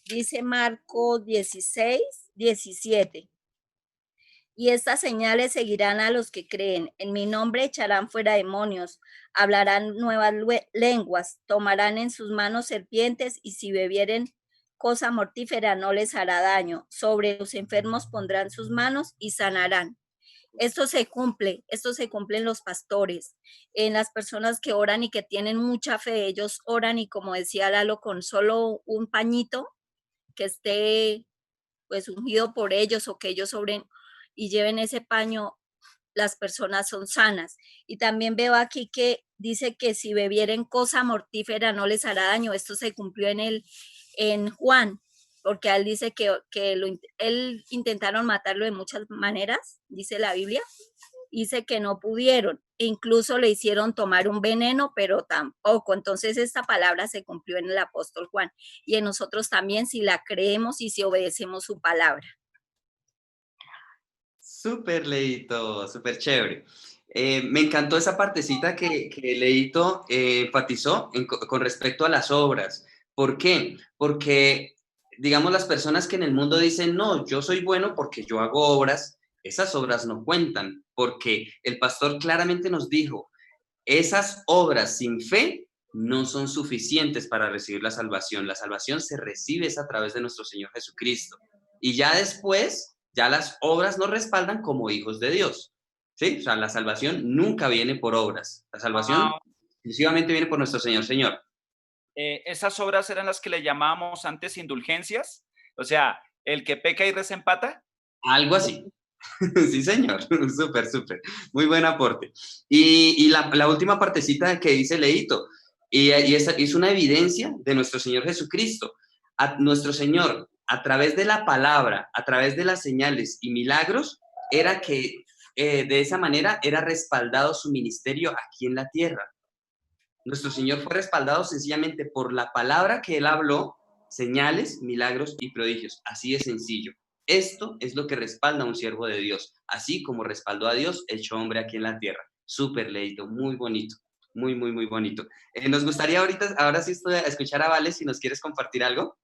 dice Marcos 16, 17. Y estas señales seguirán a los que creen. En mi nombre echarán fuera demonios, hablarán nuevas lenguas, tomarán en sus manos serpientes y si bebieren cosa mortífera no les hará daño. Sobre los enfermos pondrán sus manos y sanarán. Esto se cumple en los pastores, en las personas que oran y que tienen mucha fe. Ellos oran y como decía Lalo, con solo un pañito que esté pues ungido por ellos o que ellos obren y lleven ese paño, las personas son sanas. Y también veo aquí que dice que si bebieren cosa mortífera no les hará daño. Esto se cumplió en Juan, porque él dice que él intentaron matarlo de muchas maneras, dice la Biblia, dice que no pudieron, e incluso le hicieron tomar un veneno, pero tampoco. Entonces esta palabra se cumplió en el apóstol Juan, y en nosotros también si la creemos y si obedecemos su palabra. Súper, Leito, súper chévere. Me encantó esa partecita que Leito enfatizó con respecto a las obras. ¿Por qué? Porque, digamos, las personas que en el mundo dicen, no, yo soy bueno porque yo hago obras, esas obras no cuentan, porque el pastor claramente nos dijo, esas obras sin fe no son suficientes para recibir la salvación. La salvación se recibe a través de nuestro Señor Jesucristo. Y ya después, ya las obras nos respaldan como hijos de Dios. ¿Sí? O sea, la salvación nunca viene por obras. La salvación exclusivamente viene por nuestro Señor. Esas obras eran las que le llamábamos antes indulgencias. O sea, el que peca y reza empata. Algo así. Sí, señor. Súper, súper. Muy buen aporte. Y la última partecita que dice Leito, y esa es una evidencia de nuestro Señor Jesucristo. A nuestro Señor, a través de la palabra, a través de las señales y milagros, era que de esa manera era respaldado su ministerio aquí en la tierra. Nuestro Señor fue respaldado sencillamente por la palabra que Él habló, señales, milagros y prodigios. Así de sencillo. Esto es lo que respalda a un siervo de Dios, así como respaldó a Dios hecho hombre aquí en la tierra. Súper, Leito, muy bonito, muy, muy, muy bonito. Nos gustaría ahora sí escuchar a Vale, si nos quieres compartir algo.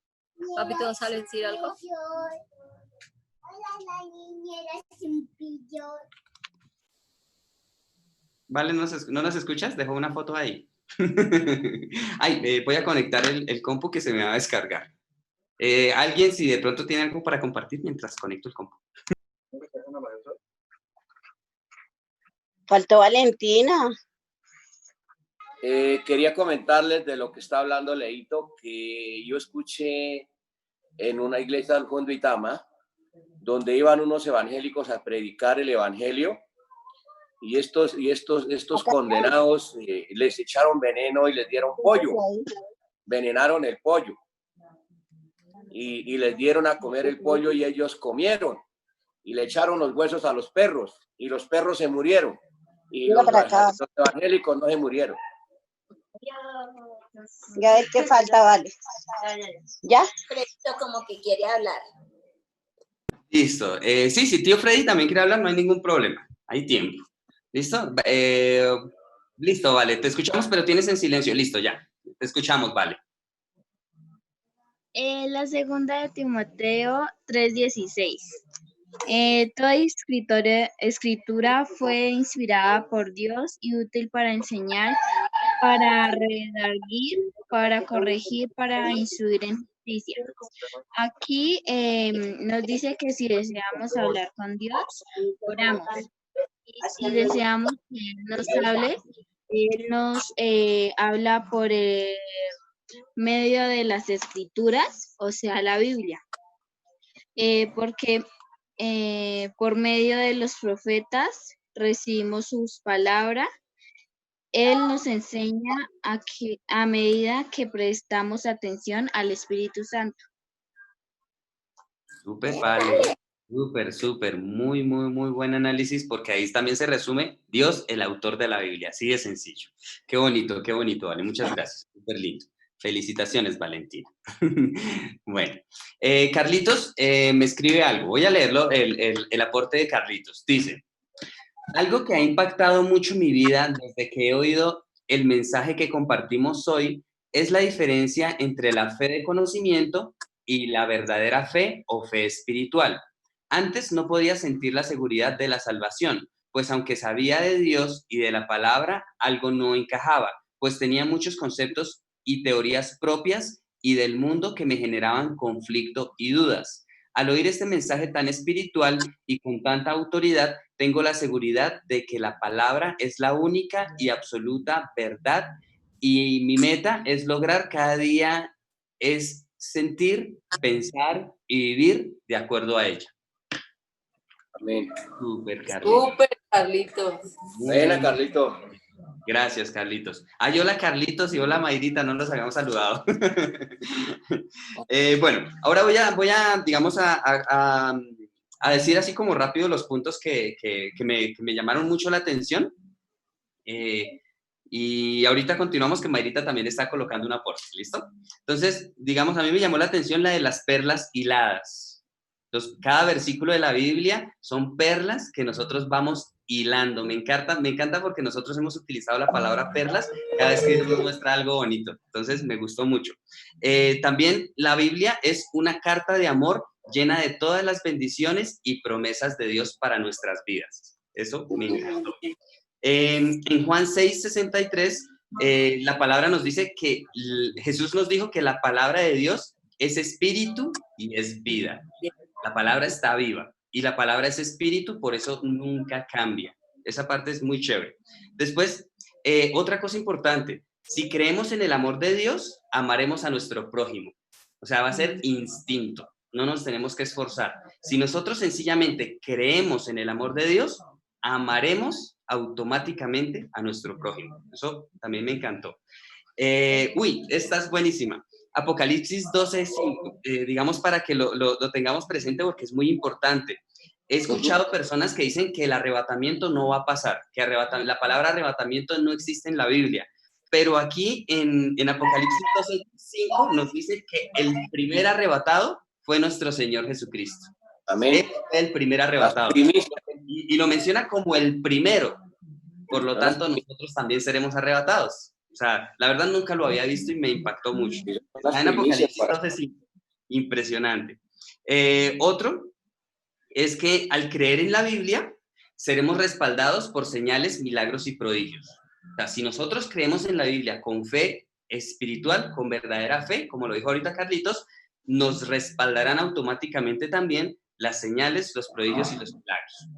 Papi, ¿te vas a decir algo? Vale, ¿no nos escuchas? Dejó una foto ahí. Ay, voy a conectar el compu que se me va a descargar. Alguien, si de pronto tiene algo para compartir mientras conecto el compu. Faltó Valentina. Quería comentarles de lo que está hablando Leito, que yo escuché en una iglesia del Fondo Itama, donde iban unos evangélicos a predicar el evangelio, y estos condenados les echaron veneno y les dieron pollo, venenaron el pollo, y les dieron a comer el pollo y ellos comieron, y le echaron los huesos a los perros, y los perros se murieron, y los evangélicos no se murieron. Ya ves qué falta, Vale. ¿Ya? Presto como que quiere hablar. Listo. Sí, tío Freddy también quiere hablar, no hay ningún problema. Hay tiempo. ¿Listo? Listo, Vale. Te escuchamos, pero tienes en silencio. Listo, ya. Te escuchamos, Vale. La segunda de Timoteo 3:16. Toda escritura fue inspirada por Dios y útil para enseñar, para redarguir, para corregir, para instruir en justicia. Aquí nos dice que si deseamos hablar con Dios, oramos. Y si deseamos que Él nos hable, Él nos habla por medio de las escrituras, o sea, la Biblia. Porque por medio de los profetas recibimos sus palabras. Él nos enseña a medida que prestamos atención al Espíritu Santo. Súper, Vale. Súper, súper. Muy, muy, muy buen análisis, porque ahí también se resume Dios, el autor de la Biblia. Así de sencillo. Qué bonito, Vale. Muchas gracias. Súper lindo. Felicitaciones, Valentina. Bueno, Carlitos me escribe algo. Voy a leerlo, el aporte de Carlitos. Dice, algo que ha impactado mucho mi vida desde que he oído el mensaje que compartimos hoy es la diferencia entre la fe de conocimiento y la verdadera fe o fe espiritual. Antes no podía sentir la seguridad de la salvación, pues aunque sabía de Dios y de la palabra, algo no encajaba, pues tenía muchos conceptos y teorías propias y del mundo que me generaban conflicto y dudas. Al oír este mensaje tan espiritual y con tanta autoridad, tengo la seguridad de que la palabra es la única y absoluta verdad, y mi meta es lograr cada día es sentir, pensar y vivir de acuerdo a ella. Amén. Súper, Carlitos. Súper, Carlitos. Buena, Carlitos. Gracias, Carlitos. Ay, hola, Carlitos, y hola, Mayrita, no nos habíamos saludado. Bueno, ahora voy a digamos, a decir así como rápido los puntos que me llamaron mucho la atención. Y ahorita continuamos, que Mayrita también está colocando una aporte, ¿listo? Entonces, digamos, a mí me llamó la atención la de las perlas hiladas. Entonces, cada versículo de la Biblia son perlas que nosotros vamos hilando. Me encanta porque nosotros hemos utilizado la palabra perlas cada vez que Dios nos muestra algo bonito. Entonces, me gustó mucho. También la Biblia es una carta de amor llena de todas las bendiciones y promesas de Dios para nuestras vidas. Eso me encantó. En Juan 6:63, la palabra nos dice que Jesús nos dijo que la palabra de Dios es espíritu y es vida. La palabra está viva y la palabra es espíritu, por eso nunca cambia. Esa parte es muy chévere. Después, otra cosa importante, si creemos en el amor de Dios, amaremos a nuestro prójimo. O sea, va a ser instinto, no nos tenemos que esforzar. Si nosotros sencillamente creemos en el amor de Dios, amaremos automáticamente a nuestro prójimo. Eso también me encantó. Esta es buenísima. Apocalipsis 12:5, digamos para que lo tengamos presente porque es muy importante. He escuchado personas que dicen que el arrebatamiento no va a pasar, que la palabra arrebatamiento no existe en la Biblia, pero aquí en Apocalipsis 12:5 nos dice que el primer arrebatado fue nuestro Señor Jesucristo. Amén. Él fue el primer arrebatado. Y lo menciona como el primero, por lo tanto nosotros también seremos arrebatados. O sea, la verdad nunca lo había visto y me impactó mucho. En Apocalipsis 12:5. Impresionante. Otro es que al creer en la Biblia, seremos respaldados por señales, milagros y prodigios. O sea, si nosotros creemos en la Biblia con fe espiritual, con verdadera fe, como lo dijo ahorita Carlitos, nos respaldarán automáticamente también las señales, los prodigios y los milagros.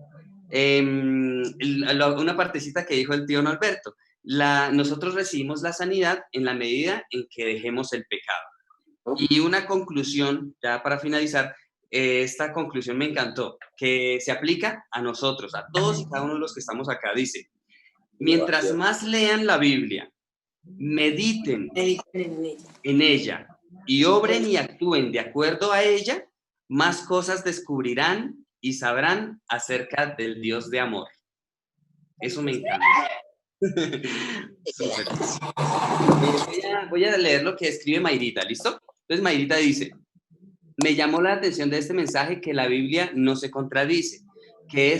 Una partecita que dijo el tío Norberto. Nosotros recibimos la sanidad en la medida en que dejemos el pecado. Y una conclusión, ya para finalizar, esta conclusión me encantó, que se aplica a nosotros, a todos y cada uno de los que estamos acá. Dice, mientras más lean la Biblia, mediten en ella y obren y actúen de acuerdo a ella, más cosas descubrirán y sabrán acerca del Dios de amor. Eso me encanta. Voy a leer lo que escribe Mayrita, ¿listo? Entonces Mayrita dice, me llamó la atención de este mensaje que la Biblia no se contradice, que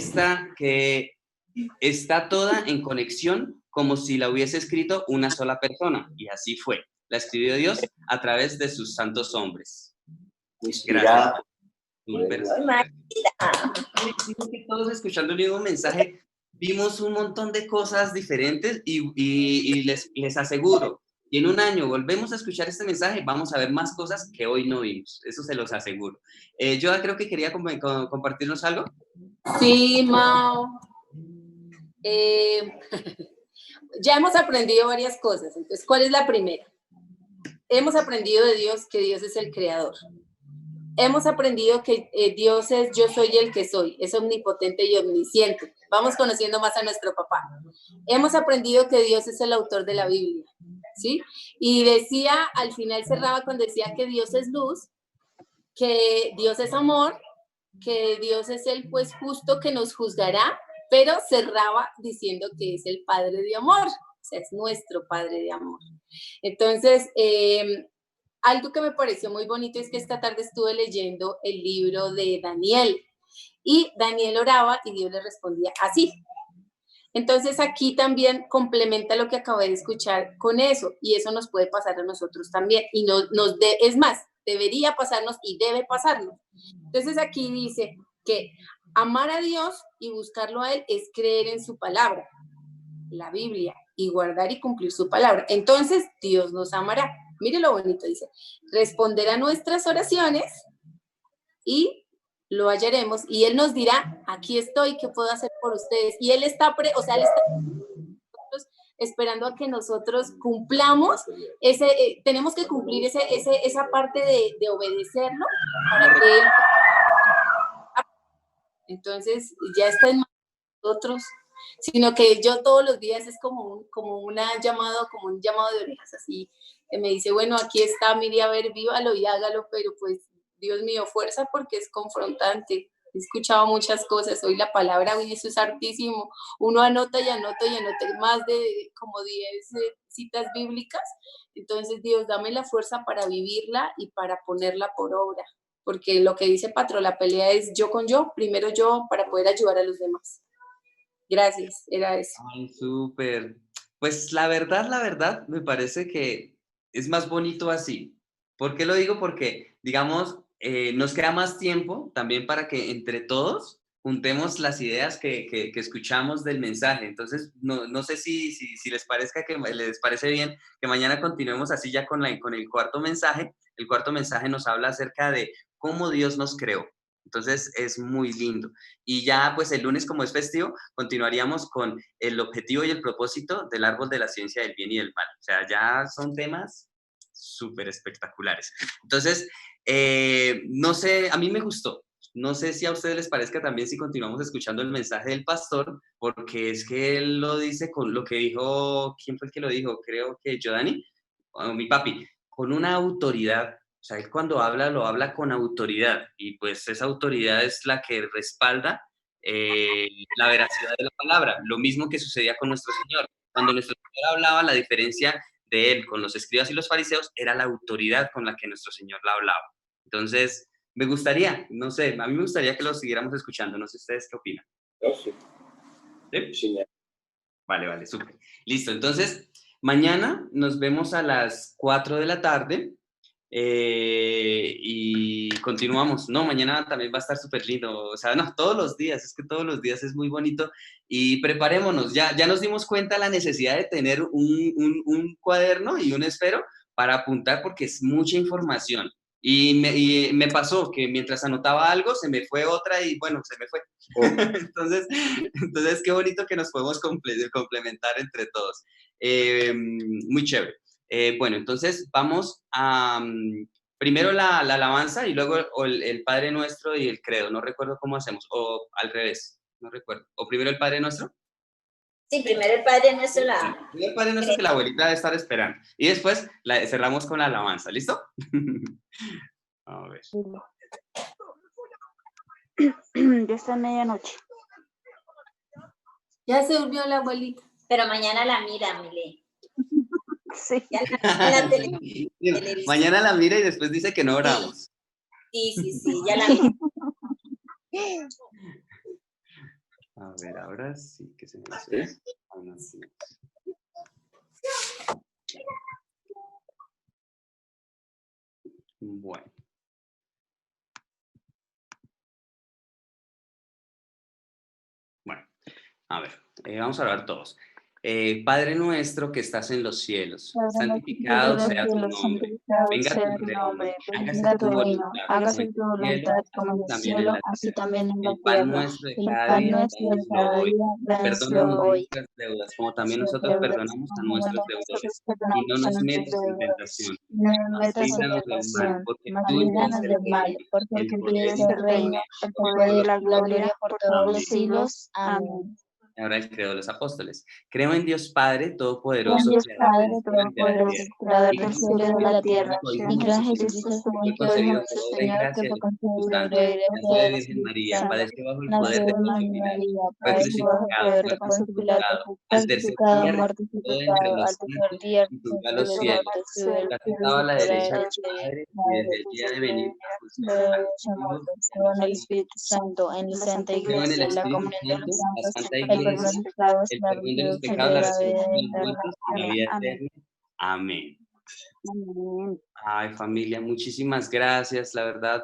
está toda en conexión como si la hubiese escrito una sola persona, y así fue. La escribió Dios a través de sus santos hombres. Gracias. Todos escuchando el mismo mensaje, vimos un montón de cosas diferentes y les aseguro, y en un año volvemos a escuchar este mensaje, vamos a ver más cosas que hoy no vimos, eso se los aseguro. Yo creo que quería compartirnos algo. Sí, Mao. Ya hemos aprendido varias cosas, entonces, ¿cuál es la primera? Hemos aprendido de Dios que Dios es el creador. Hemos aprendido que Dios es yo soy el que soy, es omnipotente y omnisciente. Vamos conociendo más a nuestro papá. Hemos aprendido que Dios es el autor de la Biblia, ¿sí? Y decía, al final cerraba cuando decía que Dios es luz, que Dios es amor, que Dios es el juez justo que nos juzgará, pero cerraba diciendo que es el Padre de amor, o sea, es nuestro Padre de amor. Entonces, algo que me pareció muy bonito es que esta tarde estuve leyendo el libro de Daniel y Daniel oraba y Dios le respondía así. Entonces aquí también complementa lo que acabé de escuchar con eso y eso nos puede pasar a nosotros también y es más, debería pasarnos y debe pasarnos. Entonces aquí dice, que amar a Dios y buscarlo a Él es creer en su palabra, la Biblia, y guardar y cumplir su palabra. Entonces, Dios nos amará. Mire lo bonito, dice, responder a nuestras oraciones y lo hallaremos, y Él nos dirá, aquí estoy, ¿qué puedo hacer por ustedes? Y Él está, Él está esperando a que nosotros cumplamos tenemos que cumplir esa parte de obedecerlo para que Él... Entonces, ya está en nosotros, sino que yo todos los días es como un llamado de orejas, así, que me dice, bueno, aquí está, mire, a ver, vívalo y hágalo, pero pues, Dios mío, fuerza porque es confrontante. He escuchado muchas cosas, hoy la palabra, hoy eso es hartísimo. Uno anota y anota y anota más de como 10 citas bíblicas. Entonces, Dios, dame la fuerza para vivirla y para ponerla por obra. Porque lo que dice Patro, la pelea es yo con yo, primero yo para poder ayudar a los demás. Gracias, era eso. Ay, súper. Pues la verdad, me parece que es más bonito así. ¿Por qué lo digo? Porque, digamos, nos queda más tiempo también para que entre todos juntemos las ideas que escuchamos del mensaje. Entonces, no sé si les parece bien que mañana continuemos así ya con el cuarto mensaje. El cuarto mensaje nos habla acerca de cómo Dios nos creó. Entonces, es muy lindo. Y ya, pues, el lunes, como es festivo, continuaríamos con el objetivo y el propósito del árbol de la ciencia del bien y del mal. O sea, ya son temas súper espectaculares. Entonces, no sé, a mí me gustó. No sé si a ustedes les parezca también si continuamos escuchando el mensaje del pastor, porque es que él lo dice con lo que dijo, ¿quién fue el que lo dijo? Creo que Giovanni, o mi papi, con una autoridad. O sea, él cuando habla, lo habla con autoridad, y pues esa autoridad es la que respalda la veracidad de la palabra. Lo mismo que sucedía con nuestro Señor. Cuando nuestro Señor hablaba, la diferencia de él con los escribas y los fariseos era la autoridad con la que nuestro Señor la hablaba. Entonces, me gustaría, no sé, a mí me gustaría que lo siguiéramos escuchando. No sé ustedes qué opinan. Sí. ¿Sí? Vale, súper. Listo, entonces, mañana nos vemos a las 4 de la tarde. Y continuamos. No, mañana también va a estar súper lindo. O sea, no, todos los días, es que todos los días es muy bonito. Y preparémonos, ya nos dimos cuenta de la necesidad de tener un cuaderno y un esfero para apuntar porque es mucha información. Y me pasó que mientras anotaba algo, se me fue otra y bueno, se me fue. Entonces, qué bonito que nos podemos complementar entre todos. Muy chévere. Bueno, entonces vamos a primero la alabanza y luego el Padre Nuestro y el Credo. No recuerdo cómo hacemos, o al revés, no recuerdo. ¿O primero el Padre Nuestro? Sí, primero el Padre Nuestro. Primero el Padre Nuestro que la abuelita debe estar esperando. Y después cerramos con la alabanza, ¿listo? A ver. Ya está medianoche. Ya se durmió la abuelita. Pero mañana la mira, Mile. Sí. La televisión. Mañana la mira y después dice que no oramos. Sí, ya la mira. A ver, ahora sí que se me hace. Bueno. A ver, vamos a hablar todos. Padre nuestro que estás en los cielos, santificado sea tu nombre. Venga tu reino, hágase tu voluntad, hágase tu voluntad como en el cielo, así también en la el pan tierra. nuestro de El cada pan día, nuestro de dánoslo cada hoy. día, dánoslo Perdónanos hoy. nuestras deudas, como también nosotros perdonamos a nuestros deudores. Y no nos metas en tentación, No nos metas en líbranos del mal, tentación, porque mas tuyo líbranos es el del mal, reino, porque el tuyo poder es y el la reino, gloria el por poder y todos la los siglos. gloria por todos los siglos. Amén. Amén. Ahora el credo de los apóstoles. Creo en Dios Padre En Todopoderoso, Dios creador Padre del cielo y de la Todopoderoso, tierra. creador Y del creo cielo y de en la tu tierra, único Hijo y creo en Jesucristo, Jesucristo, su que fue único Hijo, concebido nuestro por obra y Señor, que gracia fue del Espíritu concebido Santo, por obra y nació gracia de del la Virgen Espíritu María, Santo, padeció bajo el nació poder de de Poncio María, Pilato, fue padeció bajo el crucificado, poder de muerto Poncio Pilato, sepultado, fue al tercer crucificado, día muerto y resucitó de entre sepultado, los al tercer muertos día y subió a entre los los cielos, muertos, subió al está cielo sentado a la y la derecha del derecha de Padre, y Padre, desde allí ha de desde venir el a juzgar de a los los vivos muertos, y a los con el muertos. Espíritu Santo, en la Santa Creo en el Iglesia, en la Espíritu comunión de Santo, los la santos, Santa el perdón Iglesia, de pecados, el la perdón de los resurrección pecados, de la la vida resurrección de los eterna. muertos y la Amén. vida Amén. eterna. Amén. Amén. Ay, familia, muchísimas gracias. La verdad,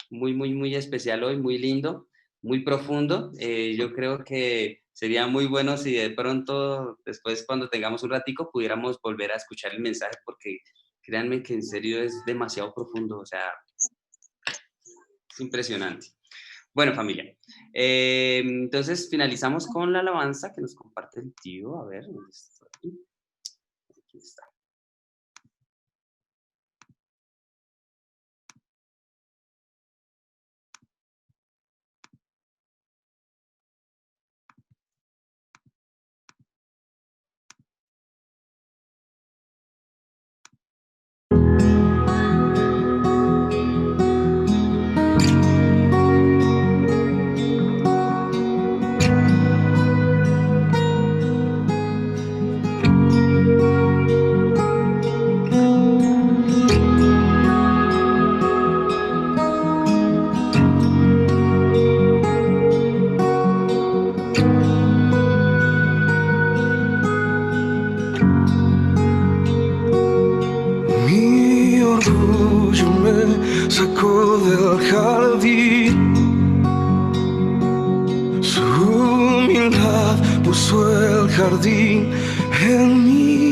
muy especial hoy, muy lindo. muy profundo. Yo creo que sería muy bueno si de pronto, después cuando tengamos un ratico, pudiéramos volver a escuchar el mensaje, porque créanme que en serio es demasiado profundo, o sea, es impresionante. Bueno, familia, entonces finalizamos con la alabanza que nos comparte el tío. A ver, ¿dónde está? Aquí está. Mi orgullo me sacó del jardín, su humildad puso el jardín en mí.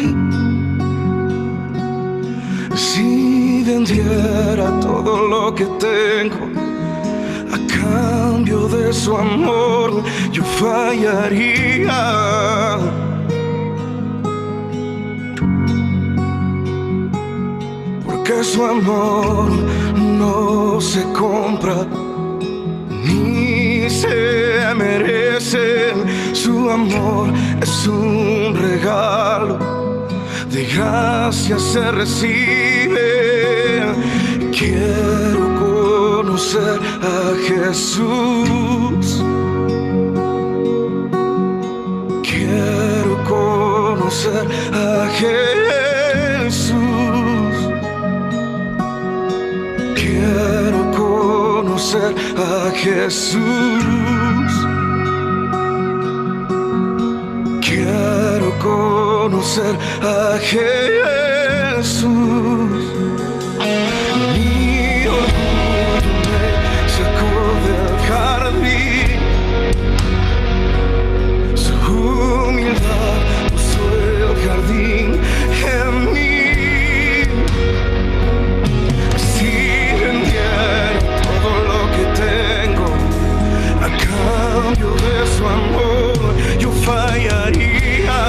Si vendiera todo lo que tengo a cambio de su amor, yo fallaría. Que su amor no se compra ni se merece. Su amor es un regalo, de gracia se recibe. Quiero conocer a Jesús. Quiero conocer a Jesús. Quiero conocer a Jesús. Quiero conocer a Jesús. Mi orgullo me sacó del jardín, su humildad puso el jardín en mí. A cambio de su amor, yo fallaría.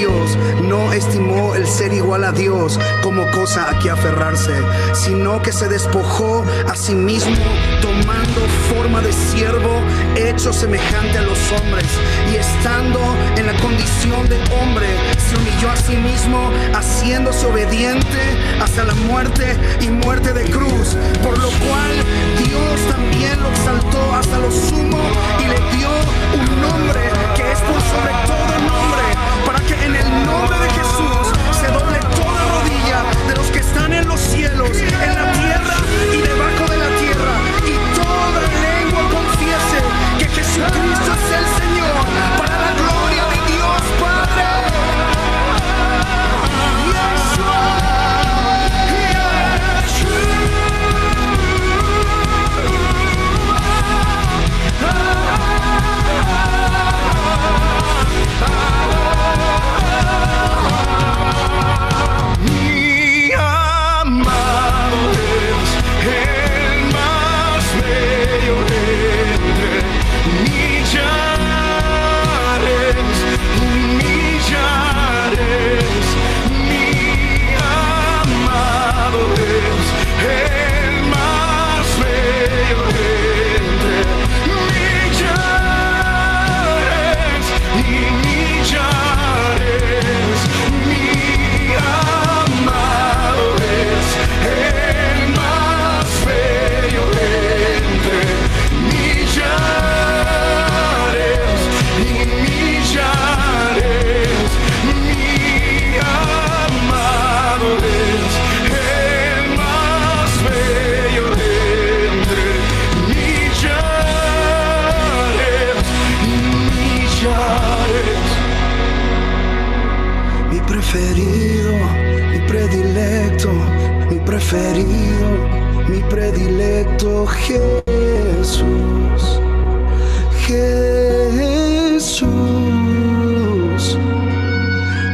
Dios, no estimó el ser igual a Dios como cosa a que aferrarse, sino que se despojó a sí mismo, tomando forma de siervo, hecho semejante a los hombres, y estando en la condición de hombre, se humilló a sí mismo, haciéndose obediente hasta la muerte y muerte de cruz, por lo cual Dios también lo exaltó hasta lo sumo y le dio un nombre que es por sobre todo nombre, para que en el nombre de Jesús se doble toda rodilla de los que están en los cielos, en la tierra y debajo de la tierra, y toda lengua confiese que Jesucristo es el Señor, para la gloria de Dios Padre. Mi amado es el más bello entre millares, millares. Mi amado es el más bello entre millares y millares. Mi amado es el más bello entre millares y millares. Mi amado es el más bello entre millares y millares. Mi preferido, mi predilecto, mi preferido, mi predilecto, Jesús, Jesús.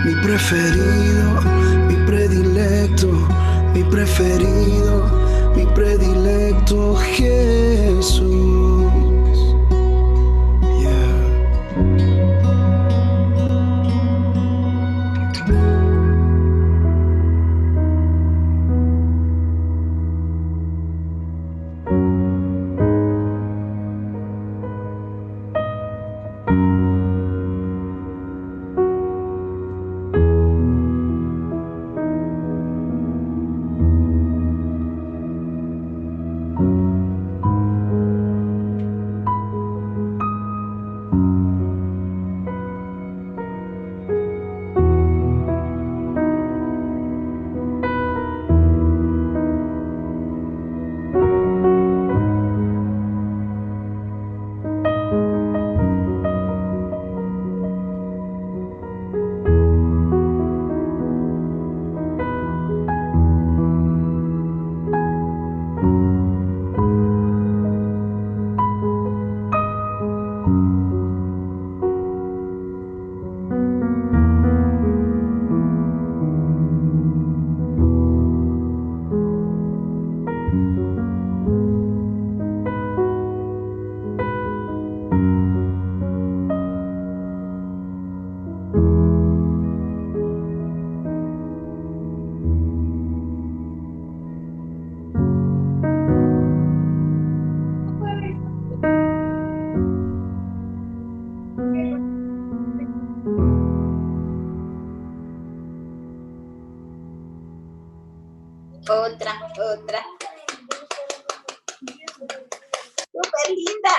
Mi preferido, mi predilecto, mi preferido, mi predilecto, Jesús. Yeah. Otra. Súper linda.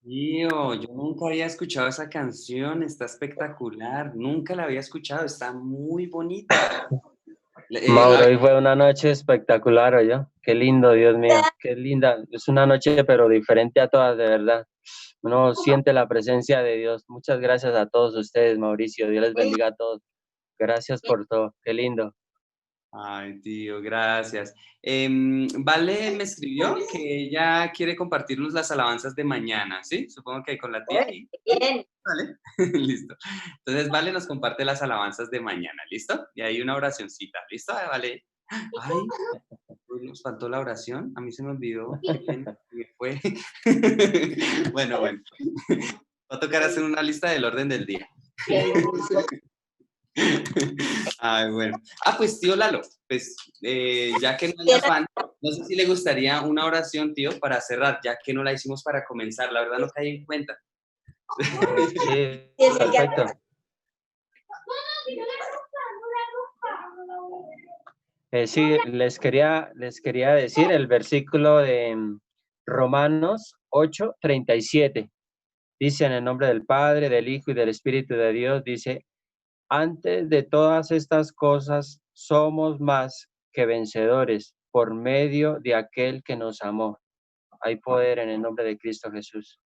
Tío, yo nunca había escuchado esa canción, está espectacular, nunca la había escuchado, está muy bonita. Mauro, hoy fue una noche espectacular, ¿oyó? Qué lindo, Dios mío, qué linda. Es una noche, pero diferente a todas, de verdad. Uno siente la presencia de Dios. Muchas gracias a todos ustedes, Mauricio. Dios les bendiga a todos. Gracias por todo. Qué lindo. Ay, tío, gracias. Vale me escribió que ella quiere compartirnos las alabanzas de mañana, ¿sí? Supongo que con la tía. Bien. Vale, listo. Entonces, Vale nos comparte las alabanzas de mañana, ¿listo? Y ahí una oracioncita, ¿listo? Vale. Ay, nos faltó la oración, a mí se me olvidó. Me fue. Bueno. Va a tocar hacer una lista del orden del día. Ay, bueno. Pues tío Lalo, pues ya que no hay afán, no sé si le gustaría una oración, tío, para cerrar, ya que no la hicimos para comenzar, la verdad no caí en cuenta. Sí, perfecto. Sí, les quería decir el versículo de Romanos 8:37. Dice en el nombre del Padre, del Hijo y del Espíritu de Dios, dice, antes de todas estas cosas somos más que vencedores por medio de aquel que nos amó. Hay poder en el nombre de Cristo Jesús.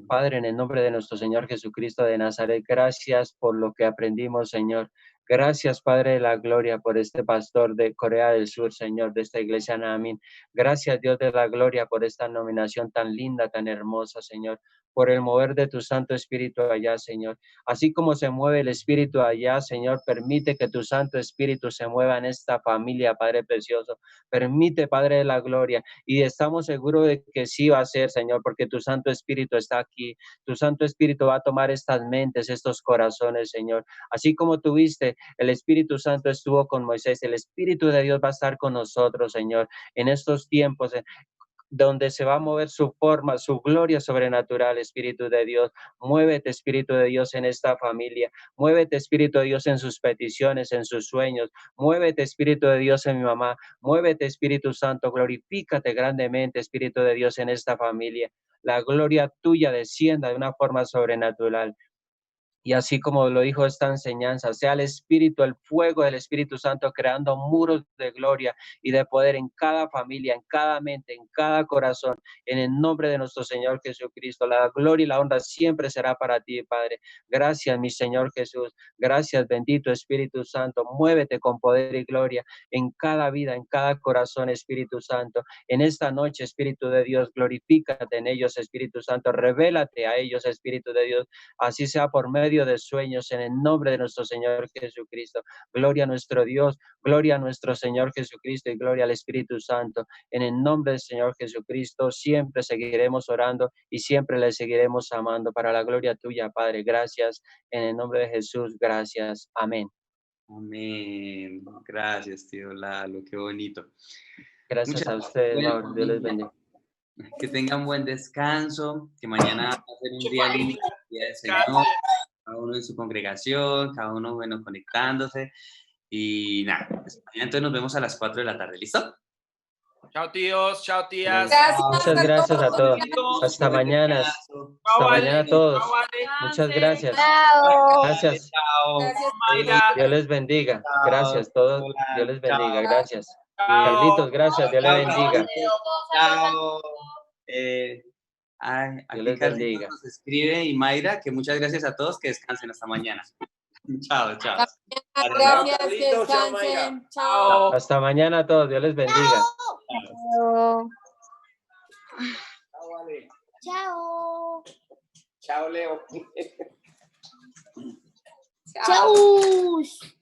Padre, en el nombre de nuestro Señor Jesucristo de Nazaret, gracias por lo que aprendimos, Señor. Gracias, Padre de la Gloria, por este pastor de Corea del Sur, Señor, de esta iglesia Naamín. Gracias, Dios de la Gloria, por esta nominación tan linda, tan hermosa, Señor, por el mover de tu Santo Espíritu allá, Señor. Así como se mueve el Espíritu allá, Señor, permite que tu Santo Espíritu se mueva en esta familia, Padre precioso. Permite, Padre de la Gloria, y estamos seguros de que sí va a ser, Señor, porque tu Santo Espíritu está aquí. Tu Santo Espíritu va a tomar estas mentes, estos corazones, Señor. Así como tuviste, el Espíritu Santo estuvo con Moisés, el Espíritu de Dios va a estar con nosotros, Señor, en estos tiempos, donde se va a mover su forma, su gloria sobrenatural, Espíritu de Dios. Muévete, Espíritu de Dios, en esta familia. Muévete, Espíritu de Dios, en sus peticiones, en sus sueños. Muévete, Espíritu de Dios, en mi mamá. Muévete, Espíritu Santo. Glorifícate grandemente, Espíritu de Dios, en esta familia. La gloria tuya descienda de una forma sobrenatural. Y así como lo dijo esta enseñanza, sea el Espíritu, el fuego del Espíritu Santo creando muros de gloria y de poder en cada familia, en cada mente, en cada corazón, en el nombre de nuestro Señor Jesucristo. La gloria y la honra siempre será para ti, Padre. Gracias, mi Señor Jesús. Gracias, bendito Espíritu Santo. Muévete con poder y gloria en cada vida, en cada corazón, Espíritu Santo. En esta noche, Espíritu de Dios, glorifícate en ellos, Espíritu Santo. Revélate a ellos, Espíritu de Dios. Así sea por medio de sueños, en el nombre de nuestro Señor Jesucristo. Gloria a nuestro Dios, gloria a nuestro Señor Jesucristo y gloria al Espíritu Santo. En el nombre del Señor Jesucristo siempre seguiremos orando y siempre le seguiremos amando para la gloria tuya, Padre. Gracias. En el nombre de Jesús, gracias. Amén. Amén. Gracias, tío Lalo, qué bonito. Gracias a ustedes, Mauro. Dios les bendiga. Que tengan buen descanso, que mañana va a ser un día lindo, día del Señor, cada uno en su congregación, cada uno, bueno, conectándose. Y nada, pues mañana entonces nos vemos a las 4 de la tarde, ¿listo? Chao, tíos, chao, tías. Muchas gracias a todos. Hasta mañana. Hasta mañana a todos. Muchas gracias. Gracias. Dios les bendiga. Gracias a todos. Dios les bendiga. Gracias. Carlitos, gracias. Dios les bendiga. Chao. Aquí les bendiga. Carlitos nos escribe y Mayra, que muchas gracias a todos, que descansen hasta mañana. Chao, chao. Gracias, que descansen. Chao. Hasta mañana a todos. Dios les bendiga. Chao. Chao, Ale. Chao. Chao, Leo. Chao.